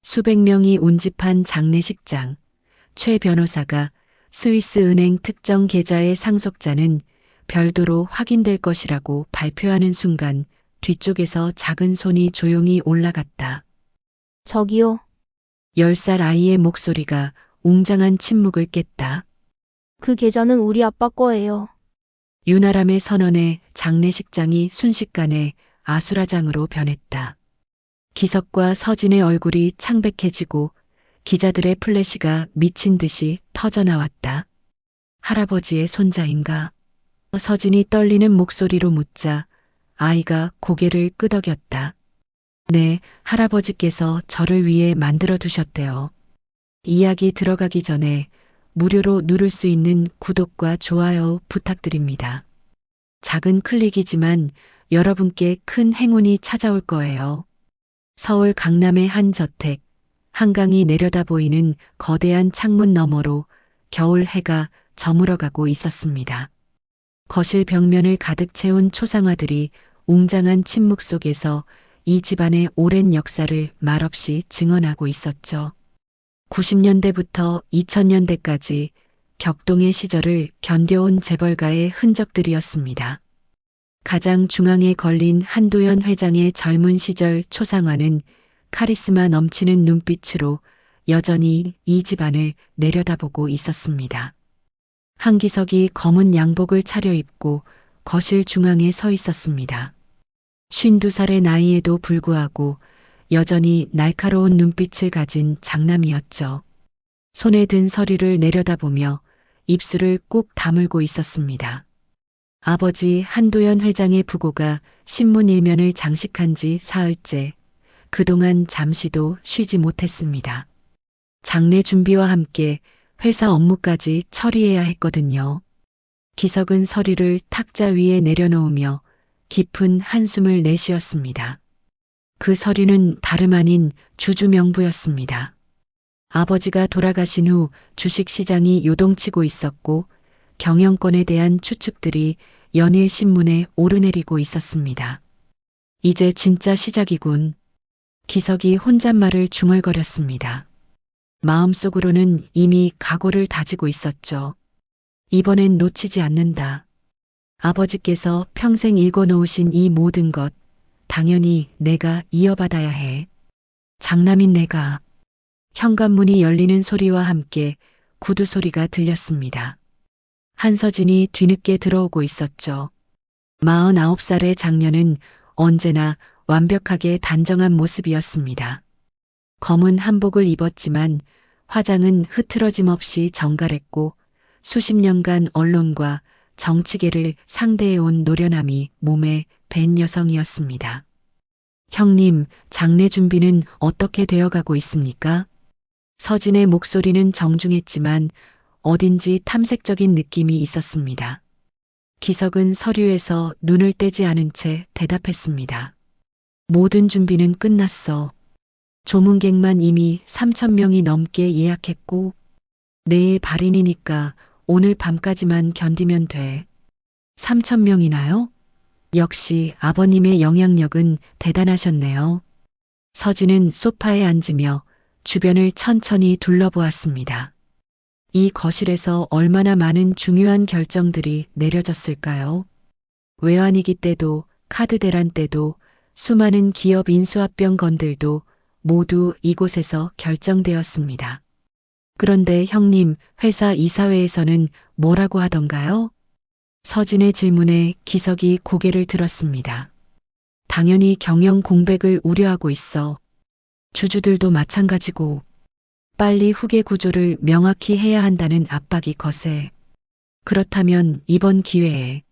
수백 명이 운집한 장례식장. 최 변호사가 스위스 은행 특정 계좌의 상속자는 별도로 확인될 것이라고 발표하는 순간 뒤쪽에서 작은 손이 조용히 올라갔다. 저기요. 10살 아이의 목소리가 웅장한 침묵을 깼다. 그 계좌는 우리 아빠 거예요. 윤아람의 선언에 장례식장이 순식간에 아수라장으로 변했다. 기석과 서진의 얼굴이 창백해지고 기자들의 플래시가 미친 듯이 터져나왔다. 할아버지의 손자인가? 서진이 떨리는 목소리로 묻자 아이가 고개를 끄덕였다. 네, 할아버지께서 저를 위해 만들어 두셨대요. 이야기 들어가기 전에 무료로 누를 수 있는 구독과 좋아요 부탁드립니다. 작은 클릭이지만 여러분께 큰 행운이 찾아올 거예요. 서울 강남의 한 저택, 한강이 내려다 보이는 거대한 창문 너머로 겨울 해가 저물어가고 있었습니다. 거실 벽면을 가득 채운 초상화들이 웅장한 침묵 속에서 이 집안의 오랜 역사를 말없이 증언하고 있었죠. 90년대부터 2000년대까지 격동의 시절을 견뎌온 재벌가의 흔적들이었습니다. 가장 중앙에 걸린 한도연 회장의 젊은 시절 초상화는 카리스마 넘치는 눈빛으로 여전히 이 집안을 내려다보고 있었습니다. 한기석이 검은 양복을 차려입고 거실 중앙에 서 있었습니다. 52살의 나이에도 불구하고 여전히 날카로운 눈빛을 가진 장남이었죠. 손에 든 서류를 내려다보며 입술을 꾹 다물고 있었습니다. 아버지 한도연 회장의 부고가 신문 일면을 장식한 지 사흘째, 그동안 잠시도 쉬지 못했습니다. 장례 준비와 함께 회사 업무까지 처리해야 했거든요. 기석은 서류를 탁자 위에 내려놓으며 깊은 한숨을 내쉬었습니다. 그 서류는 다름 아닌 주주명부였습니다. 아버지가 돌아가신 후 주식시장이 요동치고 있었고 경영권에 대한 추측들이 연일 신문에 오르내리고 있었습니다. 이제 진짜 시작이군. 기석이 혼잣말을 중얼거렸습니다. 마음속으로는 이미 각오를 다지고 있었죠. 이번엔 놓치지 않는다. 아버지께서 평생 읽어놓으신 이 모든 것, 당연히 내가 이어받아야 해. 장남인 내가. 현관문이 열리는 소리와 함께 구두 소리가 들렸습니다. 한서진이 뒤늦게 들어오고 있었죠. 49살의 장녀는 언제나 완벽하게 단정한 모습이었습니다. 검은 한복을 입었지만 화장은 흐트러짐 없이 정갈했고 수십 년간 언론과 정치계를 상대해온 노련함이 몸에 밴 여성이었습니다. 형님, 장례 준비는 어떻게 되어가고 있습니까? 서진의 목소리는 정중했지만 어딘지 탐색적인 느낌이 있었습니다. 기석은 서류에서 눈을 떼지 않은 채 대답했습니다. 모든 준비는 끝났어. 조문객만 이미 3,000명이 넘게 예약했고 내일 발인이니까 오늘 밤까지만 견디면 돼. 3,000명이나요? 역시 아버님의 영향력은 대단하셨네요. 서진은 소파에 앉으며 주변을 천천히 둘러보았습니다. 이 거실에서 얼마나 많은 중요한 결정들이 내려졌을까요? 외환위기 때도 카드 대란 때도 수많은 기업 인수합병 건들도 모두 이곳에서 결정되었습니다. 그런데 형님, 회사 이사회에서는 뭐라고 하던가요? 서진의 질문에 기석이 고개를 들었습니다. 당연히 경영 공백을 우려하고 있어. 주주들도 마찬가지고 빨리 후계 구조를 명확히 해야 한다는 압박이 거세. 그렇다면 이번 기회에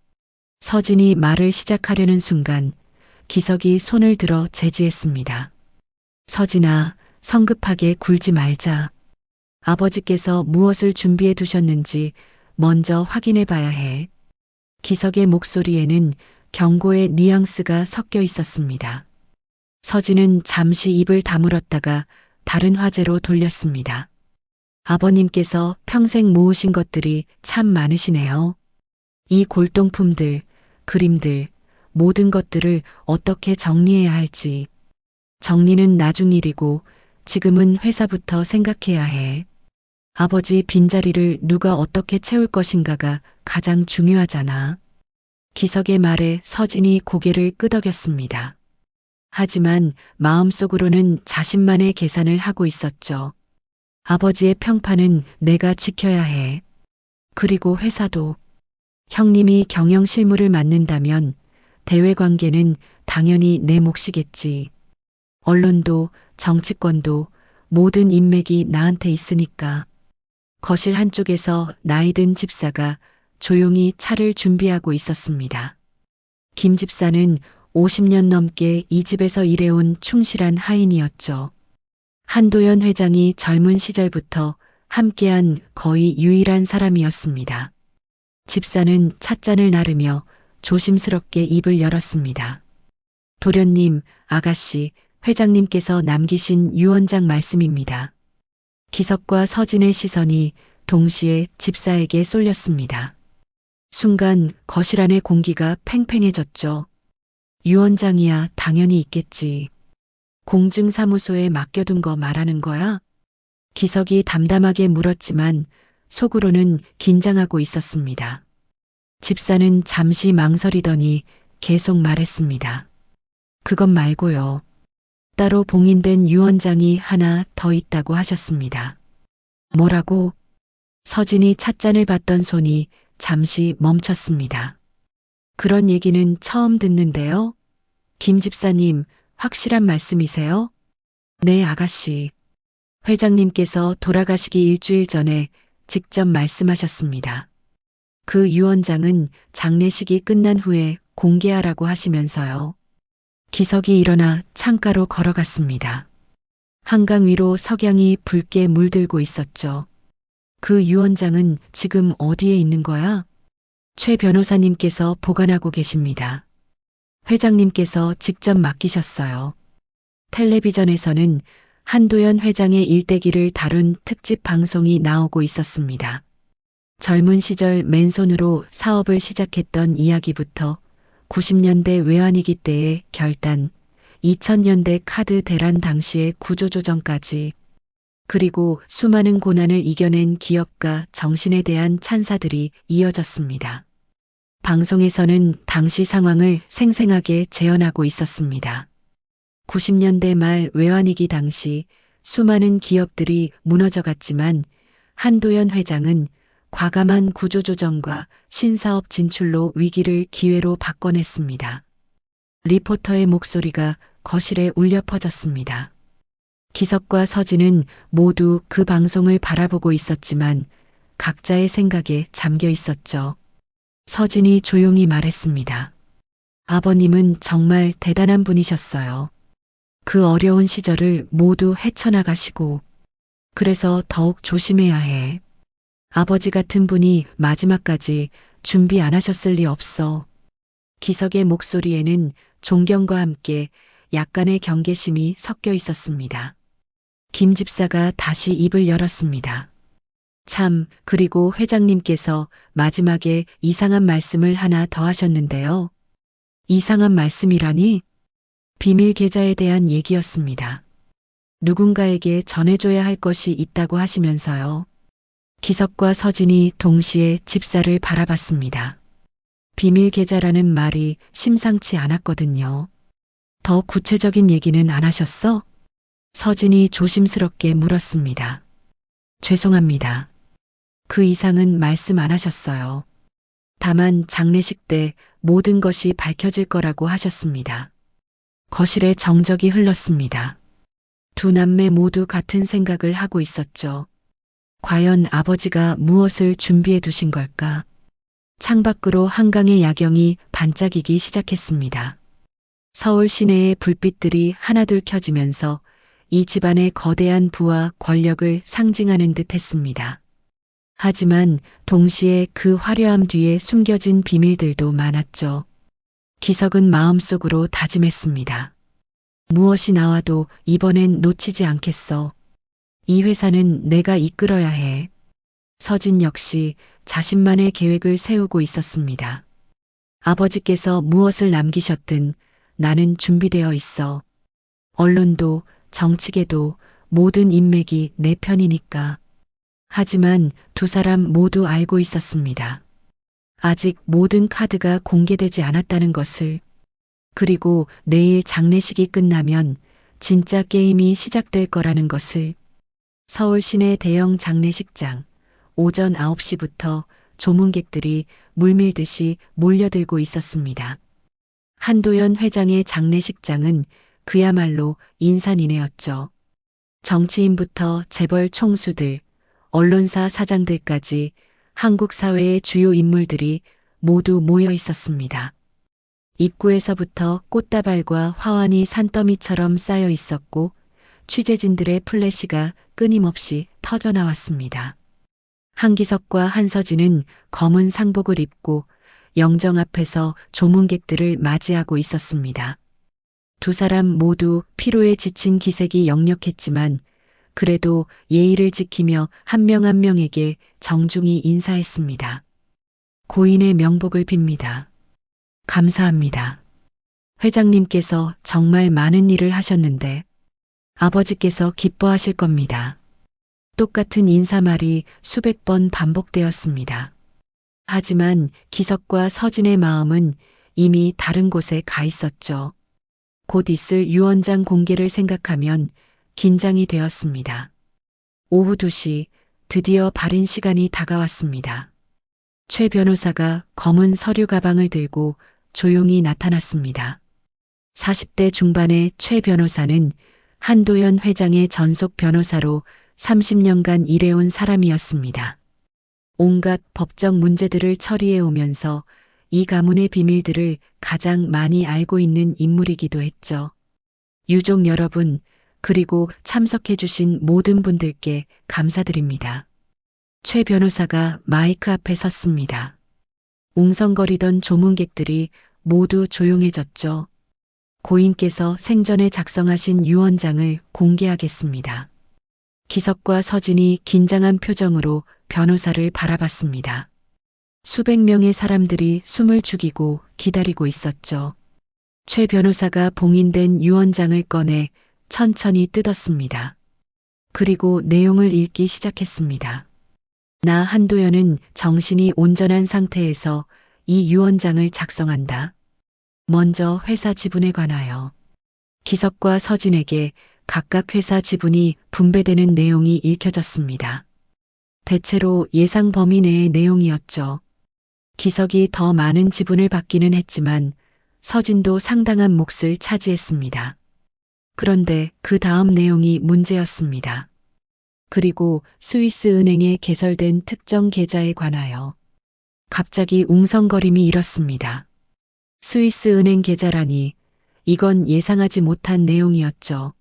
서진이 말을 시작하려는 순간 기석이 손을 들어 제지했습니다. 서진아, 성급하게 굴지 말자. 아버지께서 무엇을 준비해 두셨는지 먼저 확인해 봐야 해. 기석의 목소리에는 경고의 뉘앙스가 섞여 있었습니다. 서진은 잠시 입을 다물었다가 다른 화제로 돌렸습니다. 아버님께서 평생 모으신 것들이 참 많으시네요. 이 골동품들, 그림들, 모든 것들을 어떻게 정리해야 할지. 정리는 나중 일이고 지금은 회사부터 생각해야 해. 아버지 빈자리를 누가 어떻게 채울 것인가가 가장 중요하잖아. 기석의 말에 서진이 고개를 끄덕였습니다. 하지만 마음속으로는 자신만의 계산을 하고 있었죠. 아버지의 평판은 내가 지켜야 해. 그리고 회사도. 형님이 경영 실무를 맡는다면 대외 관계는 당연히 내 몫이겠지. 언론도 정치권도 모든 인맥이 나한테 있으니까. 거실 한쪽에서 나이든 집사가 조용히 차를 준비하고 있었습니다. 김 집사는 50년 넘게 이 집에서 일해온 충실한 하인이었죠. 한도연 회장이 젊은 시절부터 함께한 거의 유일한 사람이었습니다. 집사는 찻잔을 나르며 조심스럽게 입을 열었습니다. 도련님, 아가씨, 회장님께서 남기신 유원장 말씀입니다. 기석과 서진의 시선이 동시에 집사에게 쏠렸습니다. 순간 거실 안의 공기가 팽팽해졌죠. 유원장이야 당연히 있겠지. 공증사무소에 맡겨둔 거 말하는 거야? 기석이 담담하게 물었지만 속으로는 긴장하고 있었습니다. 집사는 잠시 망설이더니 계속 말했습니다. 그것 말고요. 따로 봉인된 유원장이 하나 더 있다고 하셨습니다. 뭐라고? 서진이 찻잔을 받던 손이 잠시 멈췄습니다. 그런 얘기는 처음 듣는데요. 김 집사님, 확실한 말씀이세요? 네, 아가씨. 회장님께서 돌아가시기 일주일 전에 직접 말씀하셨습니다. 그 유원장은 장례식이 끝난 후에 공개하라고 하시면서요. 기석이 일어나 창가로 걸어갔습니다. 한강 위로 석양이 붉게 물들고 있었죠. 그 유원장은 지금 어디에 있는 거야? 최 변호사님께서 보관하고 계십니다. 회장님께서 직접 맡기셨어요. 텔레비전에서는 한도연 회장의 일대기를 다룬 특집 방송이 나오고 있었습니다. 젊은 시절 맨손으로 사업을 시작했던 이야기부터 90년대 외환위기 때의 결단, 2000년대 카드 대란 당시의 구조조정까지, 그리고 수많은 고난을 이겨낸 기업가 정신에 대한 찬사들이 이어졌습니다. 방송에서는 당시 상황을 생생하게 재현하고 있었습니다. 90년대 말 외환위기 당시 수많은 기업들이 무너져갔지만 한도연 회장은 과감한 구조조정과 신사업 진출로 위기를 기회로 바꿔냈습니다. 리포터의 목소리가 거실에 울려 퍼졌습니다. 기석과 서진은 모두 그 방송을 바라보고 있었지만 각자의 생각에 잠겨 있었죠. 서진이 조용히 말했습니다. 아버님은 정말 대단한 분이셨어요. 그 어려운 시절을 모두 헤쳐나가시고, 그래서 더욱 조심해야 해. 아버지 같은 분이 마지막까지 준비 안 하셨을 리 없어. 기석의 목소리에는 존경과 함께 약간의 경계심이 섞여 있었습니다. 김 집사가 다시 입을 열었습니다. 참, 그리고 회장님께서 마지막에 이상한 말씀을 하나 더 하셨는데요. 이상한 말씀이라니? 비밀 계좌에 대한 얘기였습니다. 누군가에게 전해줘야 할 것이 있다고 하시면서요. 기석과 서진이 동시에 집사를 바라봤습니다. 비밀 계좌라는 말이 심상치 않았거든요. 더 구체적인 얘기는 안 하셨어? 서진이 조심스럽게 물었습니다. 죄송합니다. 그 이상은 말씀 안 하셨어요. 다만 장례식 때 모든 것이 밝혀질 거라고 하셨습니다. 거실에 정적이 흘렀습니다. 두 남매 모두 같은 생각을 하고 있었죠. 과연 아버지가 무엇을 준비해 두신 걸까? 창밖으로 한강의 야경이 반짝이기 시작했습니다. 서울 시내의 불빛들이 하나둘 켜지면서 이 집안의 거대한 부와 권력을 상징하는 듯 했습니다. 하지만 동시에 그 화려함 뒤에 숨겨진 비밀들도 많았죠. 기석은 마음속으로 다짐했습니다. 무엇이 나와도 이번엔 놓치지 않겠어. 이 회사는 내가 이끌어야 해. 서진 역시 자신만의 계획을 세우고 있었습니다. 아버지께서 무엇을 남기셨든 나는 준비되어 있어. 언론도 정치계도 모든 인맥이 내 편이니까. 하지만 두 사람 모두 알고 있었습니다. 아직 모든 카드가 공개되지 않았다는 것을. 그리고 내일 장례식이 끝나면 진짜 게임이 시작될 거라는 것을. 서울 시내 대형 장례식장. 오전 9시부터 조문객들이 물밀듯이 몰려들고 있었습니다. 한도연 회장의 장례식장은 그야말로 인산인해였죠. 정치인부터 재벌 총수들, 언론사 사장들까지 한국 사회의 주요 인물들이 모두 모여 있었습니다. 입구에서부터 꽃다발과 화환이 산더미처럼 쌓여 있었고 취재진들의 플래시가 끊임없이 터져나왔습니다. 한기석과 한서진은 검은 상복을 입고 영정 앞에서 조문객들을 맞이하고 있었습니다. 두 사람 모두 피로에 지친 기색이 역력했지만 그래도 예의를 지키며 한 명 한 명에게 정중히 인사했습니다. 고인의 명복을 빕니다. 감사합니다. 회장님께서 정말 많은 일을 하셨는데 아버지께서 기뻐하실 겁니다. 똑같은 인사말이 수백 번 반복되었습니다. 하지만 기석과 서진의 마음은 이미 다른 곳에 가 있었죠. 곧 있을 유언장 공개를 생각하면 긴장이 되었습니다. 오후 2시 드디어 발인 시간이 다가왔습니다. 최 변호사가 검은 서류 가방을 들고 조용히 나타났습니다. 40대 중반의 최 변호사는 한도연 회장의 전속 변호사로 30년간 일해온 사람이었습니다. 온갖 법적 문제들을 처리해 오면서 이 가문의 비밀들을 가장 많이 알고 있는 인물이기도 했죠. 유족 여러분, 그리고 참석해 주신 모든 분들께 감사드립니다. 최 변호사가 마이크 앞에 섰습니다. 웅성거리던 조문객들이 모두 조용해졌죠. 고인께서 생전에 작성하신 유언장을 공개하겠습니다. 기석과 서진이 긴장한 표정으로 변호사를 바라봤습니다. 수백 명의 사람들이 숨을 죽이고 기다리고 있었죠. 최 변호사가 봉인된 유언장을 꺼내 천천히 뜯었습니다. 그리고 내용을 읽기 시작했습니다. 나 한도연은 정신이 온전한 상태에서 이 유언장을 작성한다. 먼저 회사 지분에 관하여 기석과 서진에게 각각 회사 지분이 분배되는 내용이 읽혀졌습니다. 대체로 예상 범위 내의 내용이었죠. 기석이 더 많은 지분을 받기는 했지만 서진도 상당한 몫을 차지했습니다. 그런데 그 다음 내용이 문제였습니다. 그리고 스위스 은행에 개설된 특정 계좌에 관하여 갑자기 웅성거림이 일었습니다. 스위스 은행 계좌라니 이건 예상하지 못한 내용이었죠.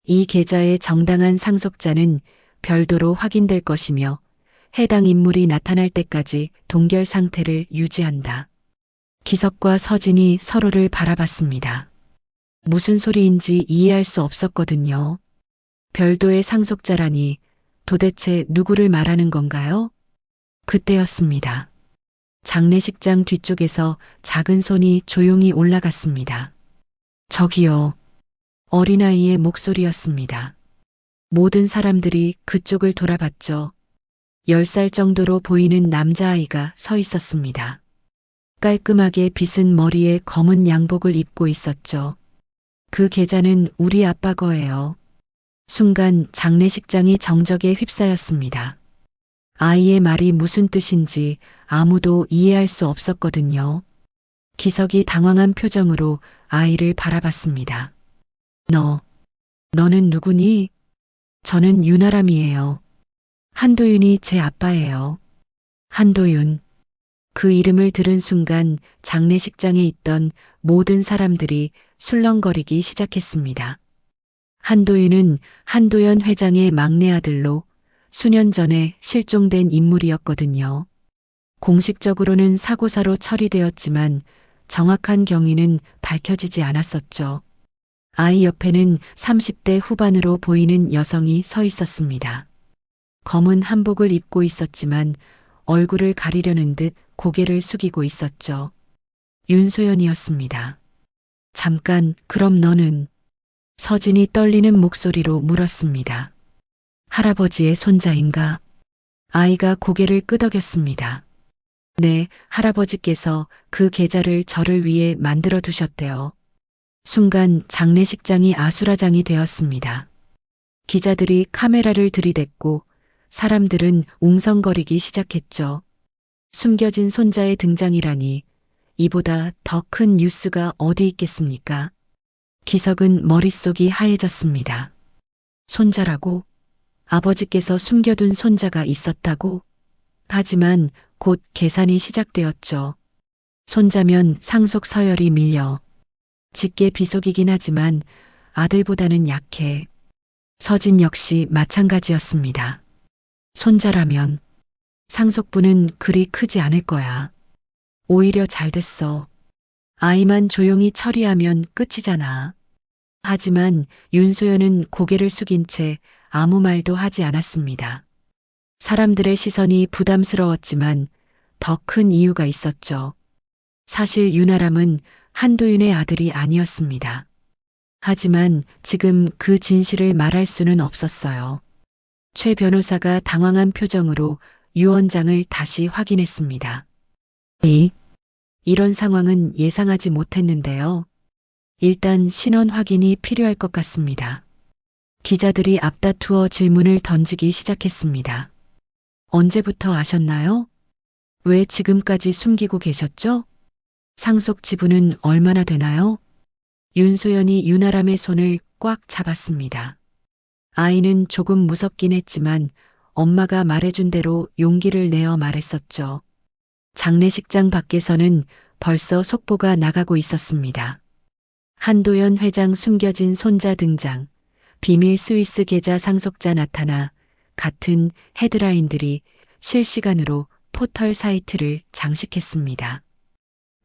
이 계좌의 정당한 상속자는 별도로 확인될 것이며 해당 인물이 나타날 때까지 동결 상태를 유지한다. 기석과 서진이 서로를 바라봤습니다. 무슨 소리인지 이해할 수 없었거든요. 별도의 상속자라니 도대체 누구를 말하는 건가요? 그때였습니다. 장례식장 뒤쪽에서 작은 손이 조용히 올라갔습니다. 저기요. 어린아이의 목소리였습니다. 모든 사람들이 그쪽을 돌아봤죠. 10살 정도로 보이는 남자아이가 서 있었습니다. 깔끔하게 빗은 머리에 검은 양복을 입고 있었죠. 그 계좌는 우리 아빠 거예요. 순간 장례식장이 정적에 휩싸였습니다. 아이의 말이 무슨 뜻인지 아무도 이해할 수 없었거든요. 기석이 당황한 표정으로 아이를 바라봤습니다. 너는 누구니? 저는 윤아람이에요. 한도윤이 제 아빠예요. 한도윤. 그 이름을 들은 순간 장례식장에 있던 모든 사람들이 술렁거리기 시작했습니다. 한도윤은 한도연 회장의 막내 아들로 수년 전에 실종된 인물이었거든요. 공식적으로는 사고사로 처리되었지만 정확한 경위는 밝혀지지 않았었죠. 아이 옆에는 30대 후반으로 보이는 여성이 서 있었습니다. 검은 한복을 입고 있었지만 얼굴을 가리려는 듯 고개를 숙이고 있었죠. 윤소연이었습니다. 잠깐, 그럼 너는? 서진이 떨리는 목소리로 물었습니다. 할아버지의 손자인가? 아이가 고개를 끄덕였습니다. 네, 할아버지께서 그 계좌를 저를 위해 만들어 두셨대요. 순간 장례식장이 아수라장이 되었습니다. 기자들이 카메라를 들이댔고 사람들은 웅성거리기 시작했죠. 숨겨진 손자의 등장이라니 이보다 더 큰 뉴스가 어디 있겠습니까? 기석은 머릿속이 하얘졌습니다. 손자라고? 아버지께서 숨겨둔 손자가 있었다고? 하지만 곧 계산이 시작되었죠. 손자면 상속 서열이 밀려. 직계 비속이긴 하지만 아들보다는 약해. 서진 역시 마찬가지였습니다. 손자라면 상속분은 그리 크지 않을 거야. 오히려 잘 됐어. 아이만 조용히 처리하면 끝이잖아. 하지만 윤소연은 고개를 숙인 채 아무 말도 하지 않았습니다. 사람들의 시선이 부담스러웠지만 더 큰 이유가 있었죠. 사실 윤아람은 한도윤의 아들이 아니었습니다. 하지만 지금 그 진실을 말할 수는 없었어요. 최 변호사가 당황한 표정으로 유 원장을 다시 확인했습니다. 이런 상황은 예상하지 못했는데요. 일단 신원 확인이 필요할 것 같습니다. 기자들이 앞다투어 질문을 던지기 시작했습니다. 언제부터 아셨나요? 왜 지금까지 숨기고 계셨죠? 상속 지분은 얼마나 되나요? 윤소연이 윤아람의 손을 꽉 잡았습니다. 아이는 조금 무섭긴 했지만 엄마가 말해준 대로 용기를 내어 말했었죠. 장례식장 밖에서는 벌써 속보가 나가고 있었습니다. 한도연 회장 숨겨진 손자 등장, 비밀 스위스 계좌 상속자 나타나 같은 헤드라인들이 실시간으로 포털 사이트를 장식했습니다.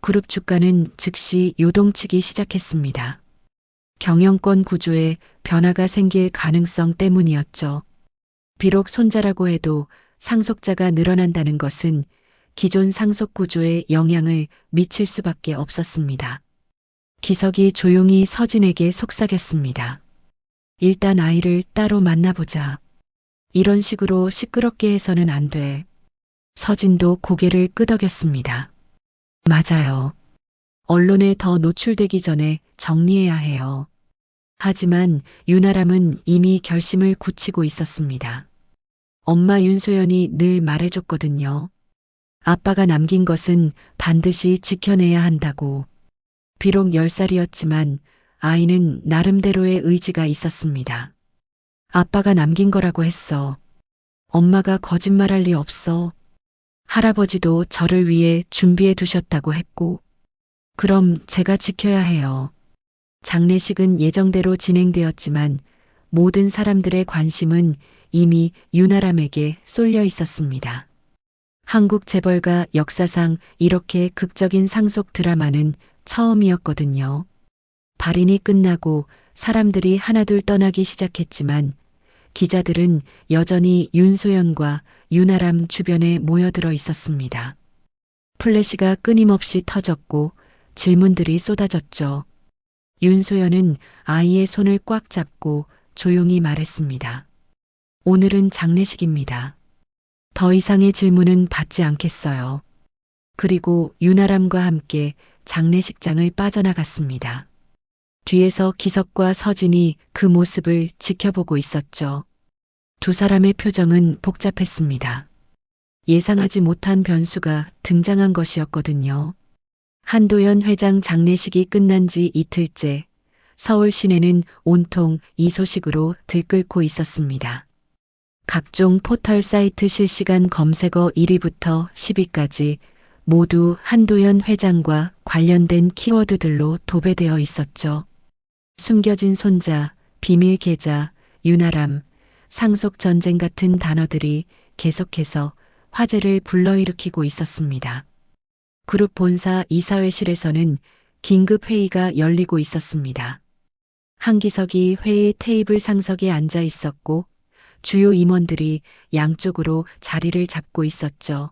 그룹 주가는 즉시 요동치기 시작했습니다. 경영권 구조에 변화가 생길 가능성 때문이었죠. 비록 손자라고 해도 상속자가 늘어난다는 것은 기존 상속 구조에 영향을 미칠 수밖에 없었습니다. 기석이 조용히 서진에게 속삭였습니다. 일단 아이를 따로 만나보자. 이런 식으로 시끄럽게 해서는 안 돼. 서진도 고개를 끄덕였습니다. 맞아요. 언론에 더 노출되기 전에 정리해야 해요. 하지만 윤아람은 이미 결심을 굳히고 있었습니다. 엄마 윤소연이 늘 말해줬거든요. 아빠가 남긴 것은 반드시 지켜내야 한다고. 비록 10살이었지만 아이는 나름대로의 의지가 있었습니다. 아빠가 남긴 거라고 했어. 엄마가 거짓말할 리 없어. 할아버지도 저를 위해 준비해 두셨다고 했고. 그럼 제가 지켜야 해요. 장례식은 예정대로 진행되었지만 모든 사람들의 관심은 이미 윤아람에게 쏠려 있었습니다. 한국 재벌가 역사상 이렇게 극적인 상속 드라마는 처음이었거든요. 발인이 끝나고 사람들이 하나둘 떠나기 시작했지만 기자들은 여전히 윤소연과 윤아람 주변에 모여들어 있었습니다. 플래시가 끊임없이 터졌고 질문들이 쏟아졌죠. 윤소연은 아이의 손을 꽉 잡고 조용히 말했습니다. 오늘은 장례식입니다. 더 이상의 질문은 받지 않겠어요. 그리고 윤아람과 함께 장례식장을 빠져나갔습니다. 뒤에서 기석과 서진이 그 모습을 지켜보고 있었죠. 두 사람의 표정은 복잡했습니다. 예상하지 못한 변수가 등장한 것이었거든요. 한도연 회장 장례식이 끝난 지 이틀째 서울 시내는 온통 이 소식으로 들끓고 있었습니다. 각종 포털 사이트 실시간 검색어 1위부터 10위까지 모두 한도연 회장과 관련된 키워드들로 도배되어 있었죠. 숨겨진 손자, 비밀 계좌, 윤아람, 상속 전쟁 같은 단어들이 계속해서 화제를 불러일으키고 있었습니다. 그룹 본사 이사회실에서는 긴급 회의가 열리고 있었습니다. 한기석이 회의 테이블 상석에 앉아 있었고 주요 임원들이 양쪽으로 자리를 잡고 있었죠.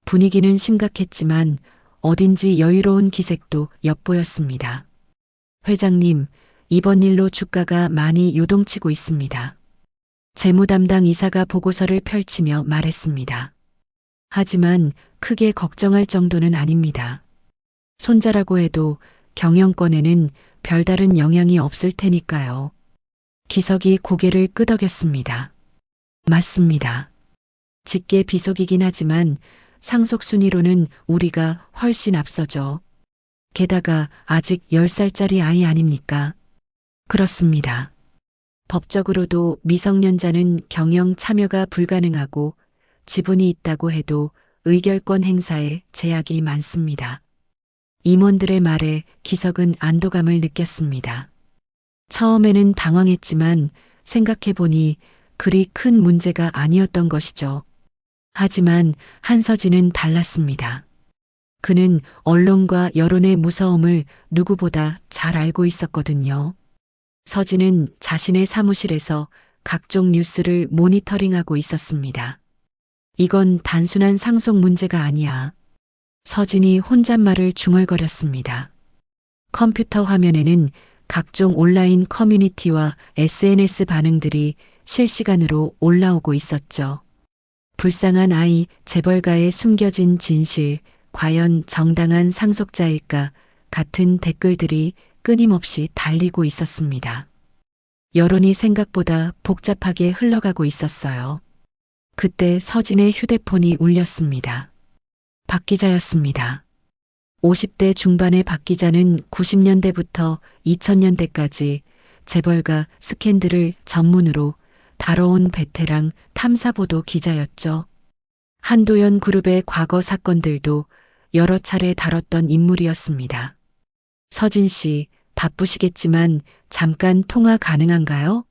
분위기는 심각했지만 어딘지 여유로운 기색도 엿보였습니다. 회장님, 이번 일로 주가가 많이 요동치고 있습니다. 재무 담당 이사가 보고서를 펼치며 말했습니다. 하지만 크게 걱정할 정도는 아닙니다. 손자라고 해도 경영권에는 별다른 영향이 없을 테니까요. 기석이 고개를 끄덕였습니다. 맞습니다. 직계 비속이긴 하지만 상속 순위로는 우리가 훨씬 앞서죠. 게다가 아직 10살짜리 아이 아닙니까? 그렇습니다. 법적으로도 미성년자는 경영 참여가 불가능하고 지분이 있다고 해도 의결권 행사에 제약이 많습니다. 임원들의 말에 기석은 안도감을 느꼈습니다. 처음에는 당황했지만 생각해보니 그리 큰 문제가 아니었던 것이죠. 하지만 한서진은 달랐습니다. 그는 언론과 여론의 무서움을 누구보다 잘 알고 있었거든요. 서진은 자신의 사무실에서 각종 뉴스를 모니터링하고 있었습니다. 이건 단순한 상속 문제가 아니야. 서진이 혼잣말을 중얼거렸습니다. 컴퓨터 화면에는 각종 온라인 커뮤니티와 SNS 반응들이 실시간으로 올라오고 있었죠. 불쌍한 아이 재벌가의 숨겨진 진실, 과연 정당한 상속자일까 같은 댓글들이 끊임없이 달리고 있었습니다. 여론이 생각보다 복잡하게 흘러가고 있었어요. 그때 서진의 휴대폰이 울렸습니다. 박 기자였습니다. 50대 중반의 박 기자는 90년대부터 2000년대까지 재벌가 스캔들을 전문으로 다뤄온 베테랑 탐사보도 기자였죠. 한도연 그룹의 과거 사건들도 여러 차례 다뤘던 인물이었습니다. 서진 씨, 바쁘시겠지만 잠깐 통화 가능한가요?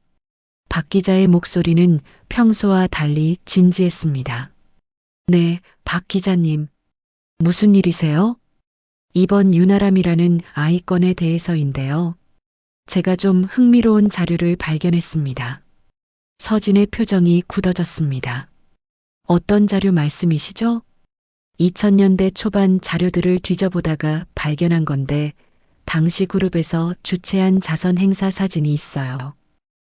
박 기자의 목소리는 평소와 달리 진지했습니다. 네, 박 기자님. 무슨 일이세요? 이번 유나람이라는 아이 건에 대해서인데요. 제가 좀 흥미로운 자료를 발견했습니다. 서진의 표정이 굳어졌습니다. 어떤 자료 말씀이시죠? 2000년대 초반 자료들을 뒤져보다가 발견한 건데 당시 그룹에서 주최한 자선 행사 사진이 있어요.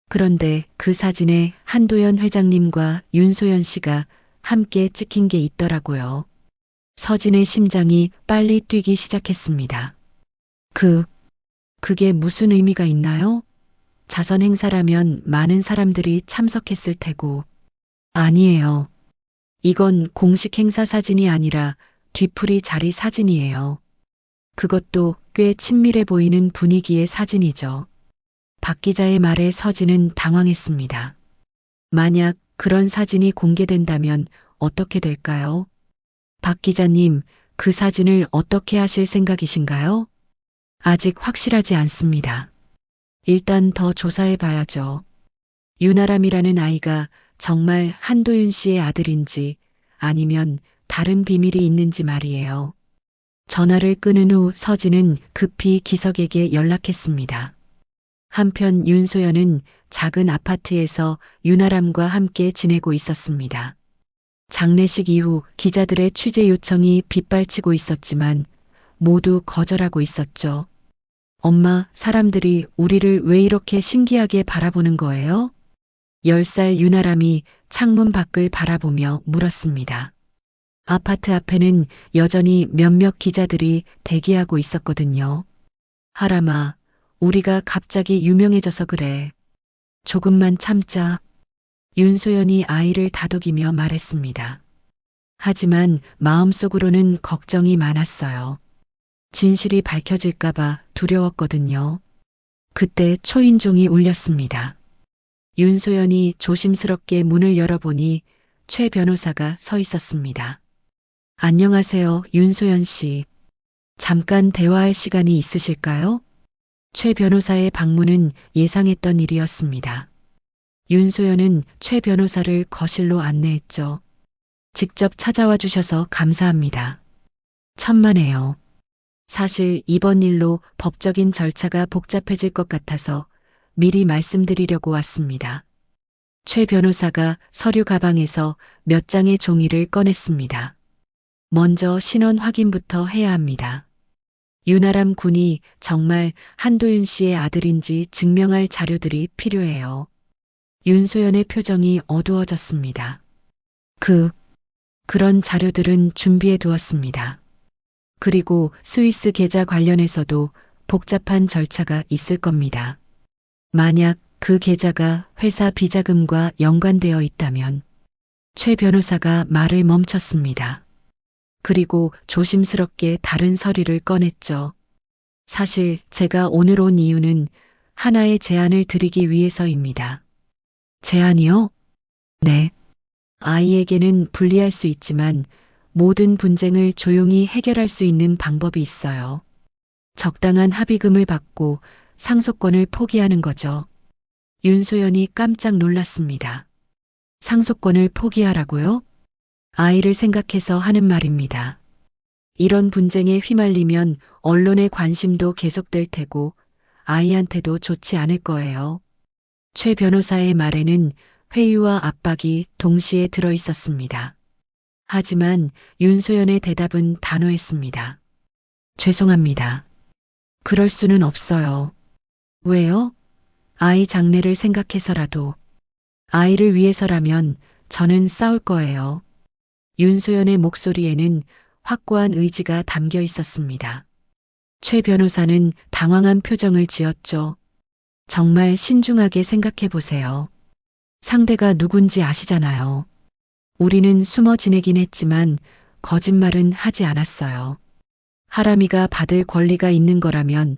그런데 그 사진에 한도연 회장님과 윤소연 씨가 함께 찍힌 게 있더라고요. 서진의 심장이 빨리 뛰기 시작했습니다. 그게 무슨 의미가 있나요? 자선 행사라면 많은 사람들이 참석했을 테고. 아니에요. 이건 공식 행사 사진이 아니라 뒤풀이 자리 사진이에요. 그것도 꽤 친밀해 보이는 분위기의 사진이죠. 박 기자의 말에 서진은 당황했습니다. 만약 그런 사진이 공개된다면 어떻게 될까요? 박 기자님, 그 사진을 어떻게 하실 생각이신가요? 아직 확실하지 않습니다. 일단 더 조사해 봐야죠. 유나람이라는 아이가 정말 한도윤 씨의 아들인지 아니면 다른 비밀이 있는지 말이에요. 전화를 끊은 후 서진은 급히 기석에게 연락했습니다. 한편 윤소연은 작은 아파트에서 유나람과 함께 지내고 있었습니다. 장례식 이후 기자들의 취재 요청이 빗발치고 있었지만 모두 거절하고 있었죠. 엄마, 사람들이 우리를 왜 이렇게 신기하게 바라보는 거예요? 10살 유나람이 창문 밖을 바라보며 물었습니다. 아파트 앞에는 여전히 몇몇 기자들이 대기하고 있었거든요. 하람아, 우리가 갑자기 유명해져서 그래. 조금만 참자. 윤소연이 아이를 다독이며 말했습니다. 하지만 마음속으로는 걱정이 많았어요. 진실이 밝혀질까봐 두려웠거든요. 그때 초인종이 울렸습니다. 윤소연이 조심스럽게 문을 열어보니 최 변호사가 서 있었습니다. 안녕하세요, 윤소연 씨. 잠깐 대화할 시간이 있으실까요? 최 변호사의 방문은 예상했던 일이었습니다. 윤소연은 최 변호사를 거실로 안내했죠. 직접 찾아와 주셔서 감사합니다. 천만에요. 사실 이번 일로 법적인 절차가 복잡해질 것 같아서 미리 말씀드리려고 왔습니다. 최 변호사가 서류 가방에서 몇 장의 종이를 꺼냈습니다. 먼저 신원 확인부터 해야 합니다. 윤아람 군이 정말 한도윤 씨의 아들인지 증명할 자료들이 필요해요. 윤소연의 표정이 어두워졌습니다. 그런 자료들은 준비해 두었습니다. 그리고 스위스 계좌 관련해서도 복잡한 절차가 있을 겁니다. 만약 그 계좌가 회사 비자금과 연관되어 있다면 최 변호사가 말을 멈췄습니다. 그리고 조심스럽게 다른 서류를 꺼냈죠. 사실 제가 오늘 온 이유는 하나의 제안을 드리기 위해서입니다. 제안이요? 네. 아이에게는 불리할 수 있지만 모든 분쟁을 조용히 해결할 수 있는 방법이 있어요. 적당한 합의금을 받고 상속권을 포기하는 거죠. 윤소연이 깜짝 놀랐습니다. 상속권을 포기하라고요? 아이를 생각해서 하는 말입니다. 이런 분쟁에 휘말리면 언론의 관심도 계속될 테고 아이한테도 좋지 않을 거예요. 최 변호사의 말에는 회유와 압박이 동시에 들어 있었습니다. 하지만 윤소연의 대답은 단호했습니다. 죄송합니다. 그럴 수는 없어요. 왜요? 아이 장래를 생각해서라도. 아이를 위해서라면 저는 싸울 거예요. 윤소연의 목소리에는 확고한 의지가 담겨 있었습니다. 최 변호사는 당황한 표정을 지었죠. 정말 신중하게 생각해 보세요. 상대가 누군지 아시잖아요. 우리는 숨어 지내긴 했지만 거짓말은 하지 않았어요. 하람이가 받을 권리가 있는 거라면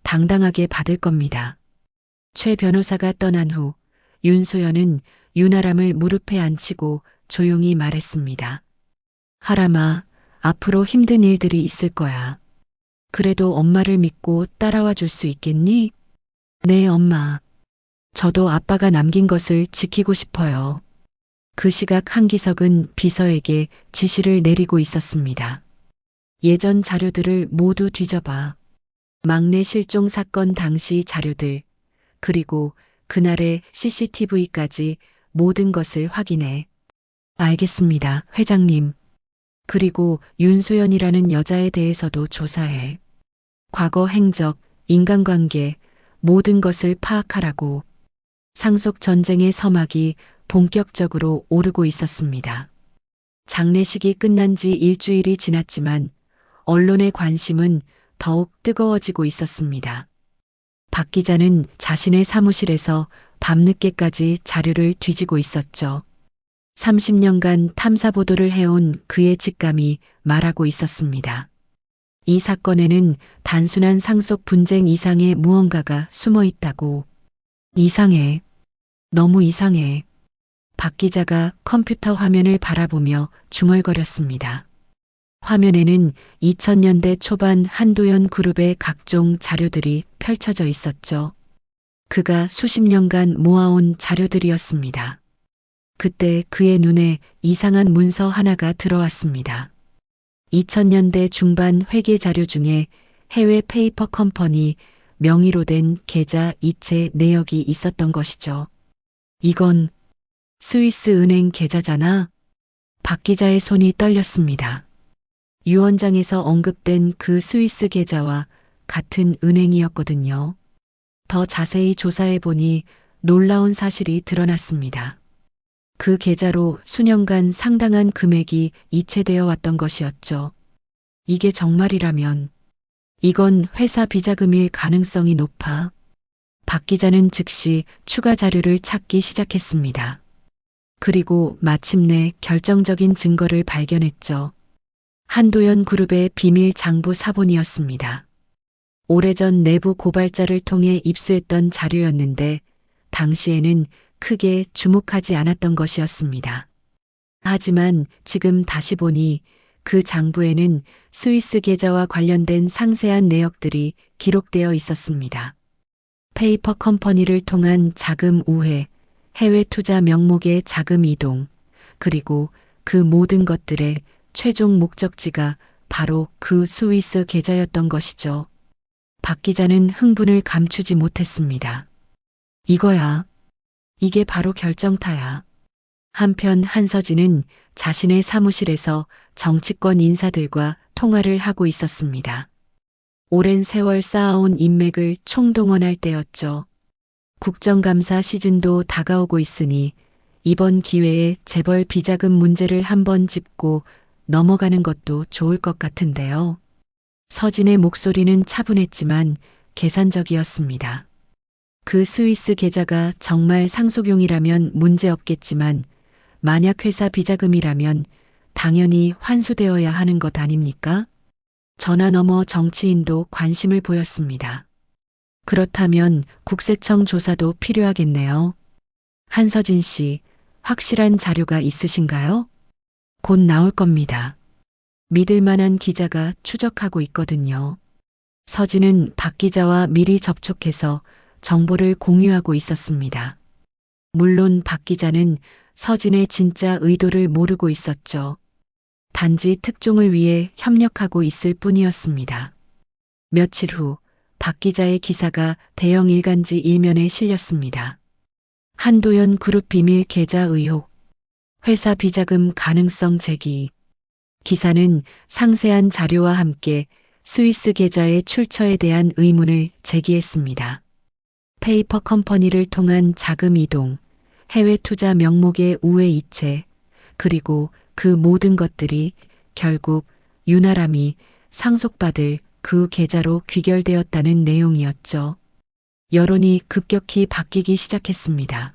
당당하게 받을 겁니다. 최 변호사가 떠난 후 윤소연은 윤아람을 무릎에 앉히고 조용히 말했습니다. 하람아, 앞으로 힘든 일들이 있을 거야. 그래도 엄마를 믿고 따라와 줄 수 있겠니? 네, 엄마. 저도 아빠가 남긴 것을 지키고 싶어요. 그 시각 한기석은 비서에게 지시를 내리고 있었습니다. 예전 자료들을 모두 뒤져봐. 막내 실종 사건 당시 자료들, 그리고 그날의 CCTV까지 모든 것을 확인해. 알겠습니다, 회장님. 그리고 윤소연이라는 여자에 대해서도 조사해. 과거 행적, 인간관계, 모든 것을 파악하라고. 상속 전쟁의 서막이 본격적으로 오르고 있었습니다. 장례식이 끝난 지 일주일이 지났지만 언론의 관심은 더욱 뜨거워지고 있었습니다. 박 기자는 자신의 사무실에서 밤늦게까지 자료를 뒤지고 있었죠. 30년간 탐사 보도를 해온 그의 직감이 말하고 있었습니다. 이 사건에는 단순한 상속 분쟁 이상의 무언가가 숨어 있다고. 이상해. 너무 이상해. 박 기자가 컴퓨터 화면을 바라보며 중얼거렸습니다. 화면에는 2000년대 초반 한도연 그룹의 각종 자료들이 펼쳐져 있었죠. 그가 수십 년간 모아온 자료들이었습니다. 그때 그의 눈에 이상한 문서 하나가 들어왔습니다. 2000년대 중반 회계 자료 중에 해외 페이퍼 컴퍼니 명의로 된 계좌 이체 내역이 있었던 것이죠. 이건 스위스 은행 계좌잖아. 박 기자의 손이 떨렸습니다. 유언장에서 언급된 그 스위스 계좌와 같은 은행이었거든요. 더 자세히 조사해 보니 놀라운 사실이 드러났습니다. 그 계좌로 수년간 상당한 금액이 이체되어 왔던 것이었죠. 이게 정말이라면 이건 회사 비자금일 가능성이 높아. 박 기자는 즉시 추가 자료를 찾기 시작했습니다. 그리고 마침내 결정적인 증거를 발견했죠. 한도연 그룹의 비밀 장부 사본이었습니다. 오래전 내부 고발자를 통해 입수했던 자료였는데 당시에는 크게 주목하지 않았던 것이었습니다. 하지만 지금 다시 보니 그 장부에는 스위스 계좌와 관련된 상세한 내역들이 기록되어 있었습니다. 페이퍼 컴퍼니를 통한 자금 우회, 해외 투자 명목의 자금 이동, 그리고 그 모든 것들의 최종 목적지가 바로 그 스위스 계좌였던 것이죠. 박 기자는 흥분을 감추지 못했습니다. 이거야. 이게 바로 결정타야. 한편 한서진은 자신의 사무실에서 정치권 인사들과 통화를 하고 있었습니다. 오랜 세월 쌓아온 인맥을 총동원할 때였죠. 국정감사 시즌도 다가오고 있으니 이번 기회에 재벌 비자금 문제를 한번 짚고 넘어가는 것도 좋을 것 같은데요. 서진의 목소리는 차분했지만 계산적이었습니다. 그 스위스 계좌가 정말 상속용이라면 문제없겠지만 만약 회사 비자금이라면 당연히 환수되어야 하는 것 아닙니까? 전화 너머 정치인도 관심을 보였습니다. 그렇다면 국세청 조사도 필요하겠네요. 한서진 씨, 확실한 자료가 있으신가요? 곧 나올 겁니다. 믿을 만한 기자가 추적하고 있거든요. 서진은 박 기자와 미리 접촉해서 정보를 공유하고 있었습니다. 물론 박 기자는 서진의 진짜 의도를 모르고 있었죠. 단지 특종을 위해 협력하고 있을 뿐이었습니다. 며칠 후 박 기자의 기사가 대형 일간지 일면에 실렸습니다. 한도연 그룹 비밀 계좌 의혹, 회사 비자금 가능성 제기. 기사는 상세한 자료와 함께 스위스 계좌의 출처에 대한 의문을 제기했습니다. 페이퍼 컴퍼니를 통한 자금 이동, 해외 투자 명목의 우회 이체, 그리고 그 모든 것들이 결국 윤아람이 상속받을 그 계좌로 귀결되었다는 내용이었죠. 여론이 급격히 바뀌기 시작했습니다.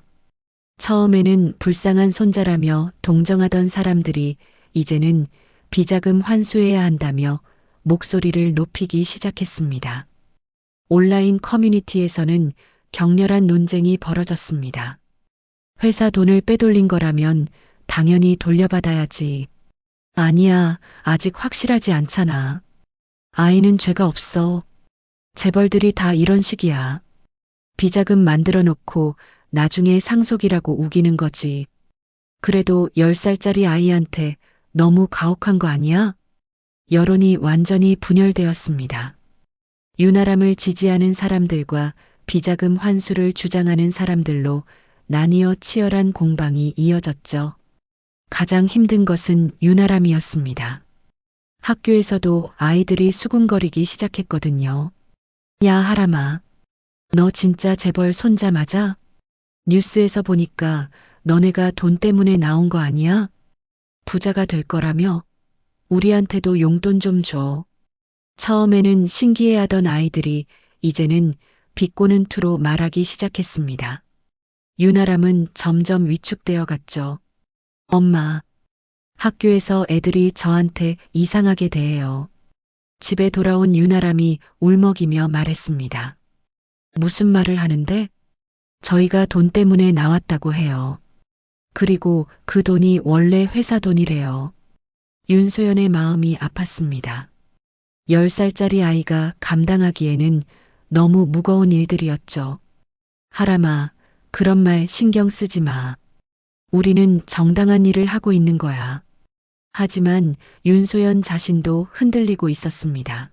처음에는 불쌍한 손자라며 동정하던 사람들이 이제는 비자금 환수해야 한다며 목소리를 높이기 시작했습니다. 온라인 커뮤니티에서는 격렬한 논쟁이 벌어졌습니다. 회사 돈을 빼돌린 거라면 당연히 돌려받아야지. 아니야, 아직 확실하지 않잖아. 아이는 죄가 없어. 재벌들이 다 이런 식이야. 비자금 만들어 놓고 나중에 상속이라고 우기는 거지. 그래도 10살짜리 아이한테 너무 가혹한 거 아니야? 여론이 완전히 분열되었습니다. 윤아람을 지지하는 사람들과 비자금 환수를 주장하는 사람들로 나뉘어 치열한 공방이 이어졌죠. 가장 힘든 것은 윤아람이었습니다. 학교에서도 아이들이 수군거리기 시작했거든요. 야, 하람아. 너 진짜 재벌 손자 맞아? 뉴스에서 보니까 너네가 돈 때문에 나온 거 아니야? 부자가 될 거라며? 우리한테도 용돈 좀 줘. 처음에는 신기해하던 아이들이 이제는 비꼬는 투로 말하기 시작했습니다. 윤아람은 점점 위축되어 갔죠. 엄마, 학교에서 애들이 저한테 이상하게 대해요. 집에 돌아온 윤아람이 울먹이며 말했습니다. 무슨 말을 하는데? 저희가 돈 때문에 나왔다고 해요. 그리고 그 돈이 원래 회사 돈이래요. 윤소연의 마음이 아팠습니다. 10살짜리 아이가 감당하기에는 너무 무거운 일들이었죠. 하람아, 그런 말 신경 쓰지 마. 우리는 정당한 일을 하고 있는 거야. 하지만 윤소연 자신도 흔들리고 있었습니다.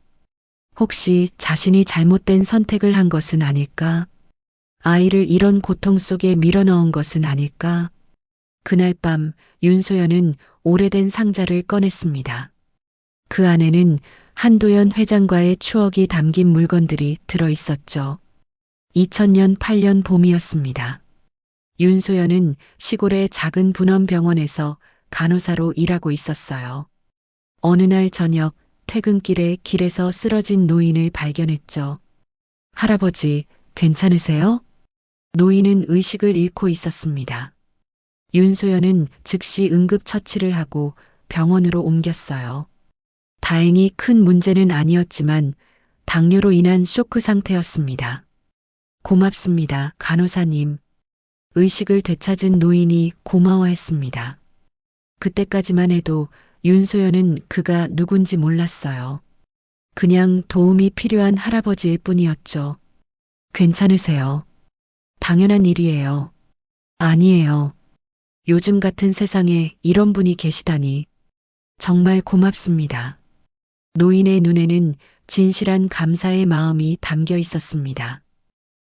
혹시 자신이 잘못된 선택을 한 것은 아닐까? 아이를 이런 고통 속에 밀어넣은 것은 아닐까? 그날 밤 윤소연은 오래된 상자를 꺼냈습니다. 그 안에는 한도연 회장과의 추억이 담긴 물건들이 들어 있었죠. 2000년 8년 봄이었습니다. 윤소연은 시골의 작은 분원병원에서 간호사로 일하고 있었어요. 어느 날 저녁 퇴근길에 길에서 쓰러진 노인을 발견했죠. 할아버지, 괜찮으세요? 노인은 의식을 잃고 있었습니다. 윤소연은 즉시 응급처치를 하고 병원으로 옮겼어요. 다행히 큰 문제는 아니었지만 당뇨로 인한 쇼크 상태였습니다. 고맙습니다, 간호사님. 의식을 되찾은 노인이 고마워했습니다. 그때까지만 해도 윤소연은 그가 누군지 몰랐어요. 그냥 도움이 필요한 할아버지일 뿐이었죠. 괜찮으세요? 당연한 일이에요. 아니에요. 요즘 같은 세상에 이런 분이 계시다니. 정말 고맙습니다. 노인의 눈에는 진실한 감사의 마음이 담겨 있었습니다.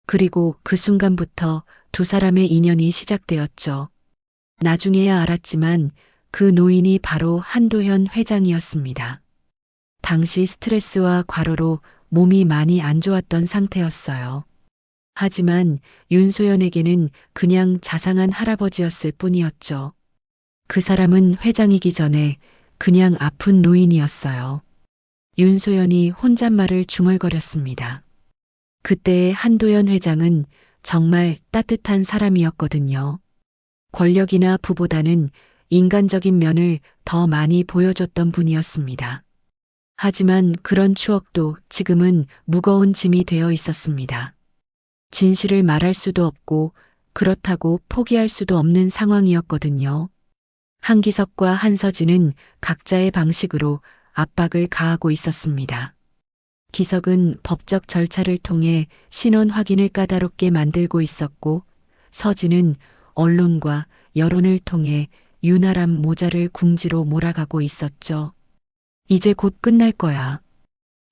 그리고 그 순간부터 두 사람의 인연이 시작되었죠. 나중에야 알았지만 그 노인이 바로 한도현 회장이었습니다. 당시 스트레스와 과로로 몸이 많이 안 좋았던 상태였어요. 하지만 윤소연에게는 그냥 자상한 할아버지였을 뿐이었죠. 그 사람은 회장이기 전에 그냥 아픈 노인이었어요. 윤소연이 혼잣말을 중얼거렸습니다. 그때의 한도연 회장은 정말 따뜻한 사람이었거든요. 권력이나 부보다는 인간적인 면을 더 많이 보여줬던 분이었습니다. 하지만 그런 추억도 지금은 무거운 짐이 되어 있었습니다. 진실을 말할 수도 없고 그렇다고 포기할 수도 없는 상황이었거든요. 한기석과 한서진은 각자의 방식으로 압박을 가하고 있었습니다. 기석은 법적 절차를 통해 신원 확인을 까다롭게 만들고 있었고, 서진은 언론과 여론을 통해 유나람 모자를 궁지로 몰아가고 있었죠. 이제 곧 끝날 거야.